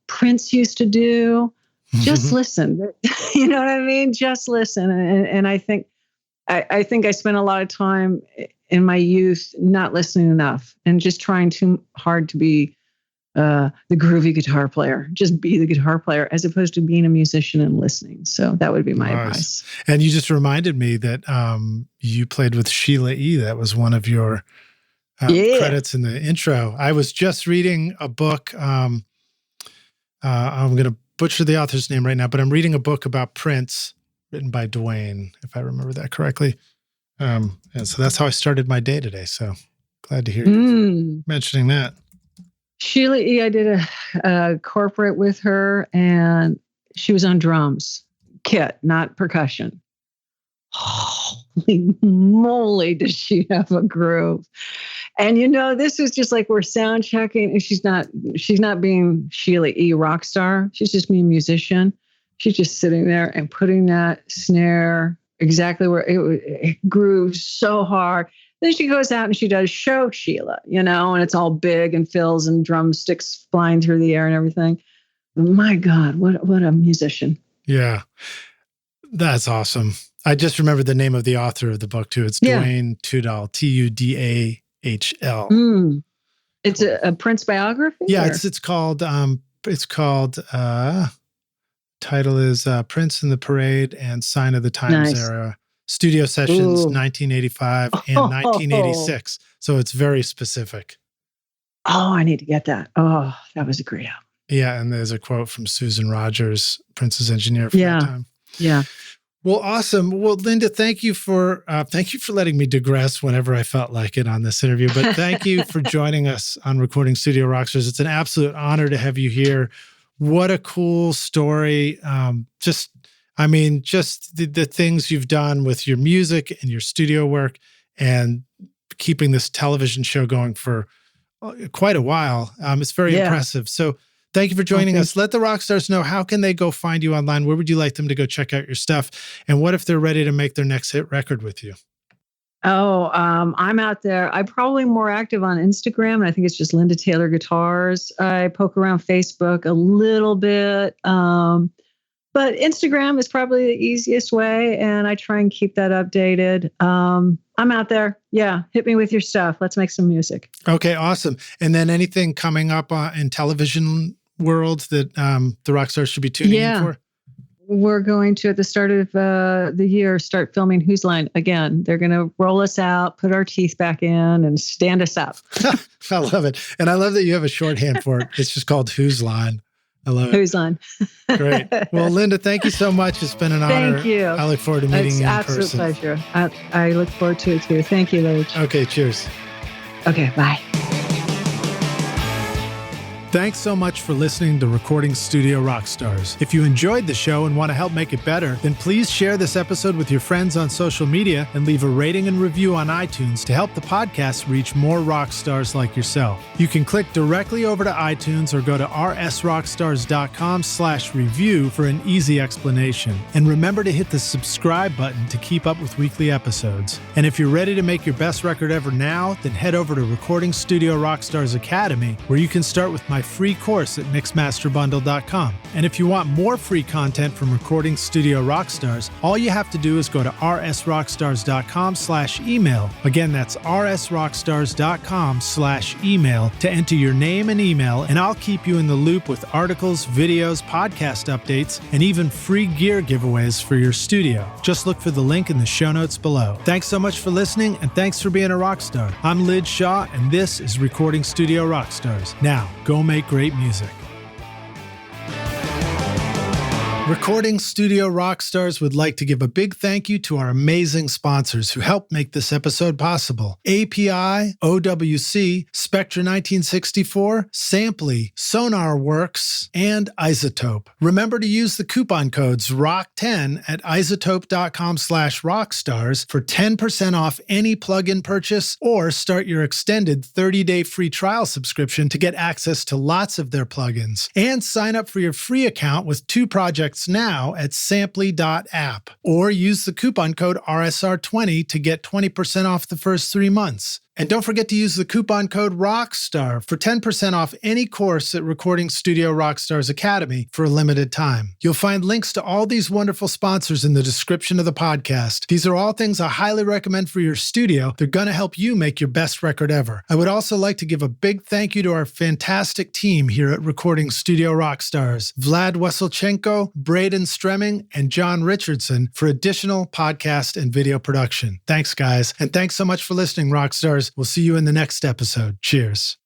Prince used to do?" Just listen. You know what I mean? Just listen. And I think I spent a lot of time in my youth not listening enough and just trying too hard to be the groovy guitar player. Just be the guitar player as opposed to being a musician and listening. So that would be my advice. And you just reminded me that you played with Sheila E. That was one of your credits in the intro. I was just reading a book. I'm going to butcher the author's name right now, but I'm reading a book about Prince written by Dwayne, if I remember that correctly. And so that's how I started my day today. So glad to hear you mentioning that. Sheila E., I did a corporate with her, and she was on drums, kit, not percussion. Holy moly, does she have a groove. And this is just like we're sound checking, and she's not being Sheila E. rock star. She's just being a musician. She's just sitting there and putting that snare exactly where it grooves so hard. Then she goes out and she does show Sheila, and it's all big and fills and drumsticks flying through the air and everything. My God, what a musician. Yeah, that's awesome. I just remember the name of the author of the book too. It's Dwayne Tudal, Tudahl. It's a Prince biography? Yeah, it's called title is Prince in the Parade and Sign of the Times Era. studio sessions, Ooh. 1985 and 1986. So it's very specific. Oh, I need to get that. Oh, that was a great album. Yeah, and there's a quote from Susan Rogers, Prince's engineer for that time. Yeah. Well, awesome. Well, Linda, thank you for letting me digress whenever I felt like it on this interview. But thank you for joining us on Recording Studio Rockstars. It's an absolute honor to have you here. What a cool story. Just the things you've done with your music and your studio work and keeping this television show going for quite a while. It's very impressive. So thank you for joining us. Let the rock stars know, how can they go find you online? Where would you like them to go check out your stuff? And what if they're ready to make their next hit record with you? Oh, I'm out there. I'm probably more active on Instagram, and I think it's just Linda Taylor Guitars. I poke around Facebook a little bit, but Instagram is probably the easiest way, and I try and keep that updated. I'm out there. Yeah, hit me with your stuff. Let's make some music. Okay, awesome. And then anything coming up in television world that the rock stars should be tuning in for? We're going to, at the start of the year, start filming Whose Line again. They're going to roll us out, put our teeth back in, and stand us up. I love it. And I love that you have a shorthand for it. It's just called Whose Line. I love it. Whose Line. Great. Well, Linda, thank you so much. It's been an honor. Thank you. I look forward to meeting you in person. It's an absolute pleasure. I look forward to it too. Thank you, Lidge. Okay, cheers. Okay, bye. Thanks so much for listening to Recording Studio Rockstars. If you enjoyed the show and want to help make it better, then please share this episode with your friends on social media and leave a rating and review on iTunes to help the podcast reach more rock stars like yourself. You can click directly over to iTunes or go to rsrockstars.com/review for an easy explanation. And remember to hit the subscribe button to keep up with weekly episodes. And if you're ready to make your best record ever now, then head over to Recording Studio Rockstars Academy, where you can start with my free course at mixmasterbundle.com. And if you want more free content from Recording Studio Rockstars, all you have to do is go to rsrockstars.com/email. Again, that's rsrockstars.com/email to enter your name and email, and I'll keep you in the loop with articles, videos, podcast updates, and even free gear giveaways for your studio. Just look for the link in the show notes below. Thanks so much for listening, and thanks for being a rock star. I'm Lidge Shaw, and this is Recording Studio Rockstars. Now, go make great music. Recording Studio Rockstars would like to give a big thank you to our amazing sponsors who helped make this episode possible. API, OWC, Spectra 1964, Sampley, SonarWorks, and Isotope. Remember to use the coupon codes ROCK10 at isotope.com/rockstars for 10% off any plugin purchase, or start your extended 30-day free trial subscription to get access to lots of their plugins. And sign up for your free account with 2 projects now at sampley.app, or use the coupon code RSR20 to get 20% off the first 3 months. And don't forget to use the coupon code ROCKSTAR for 10% off any course at Recording Studio Rockstars Academy for a limited time. You'll find links to all these wonderful sponsors in the description of the podcast. These are all things I highly recommend for your studio. They're going to help you make your best record ever. I would also like to give a big thank you to our fantastic team here at Recording Studio Rockstars: Vlad Weselchenko, Braden Stremming, and John Richardson for additional podcast and video production. Thanks, guys. And thanks so much for listening, Rockstars. We'll see you in the next episode. Cheers.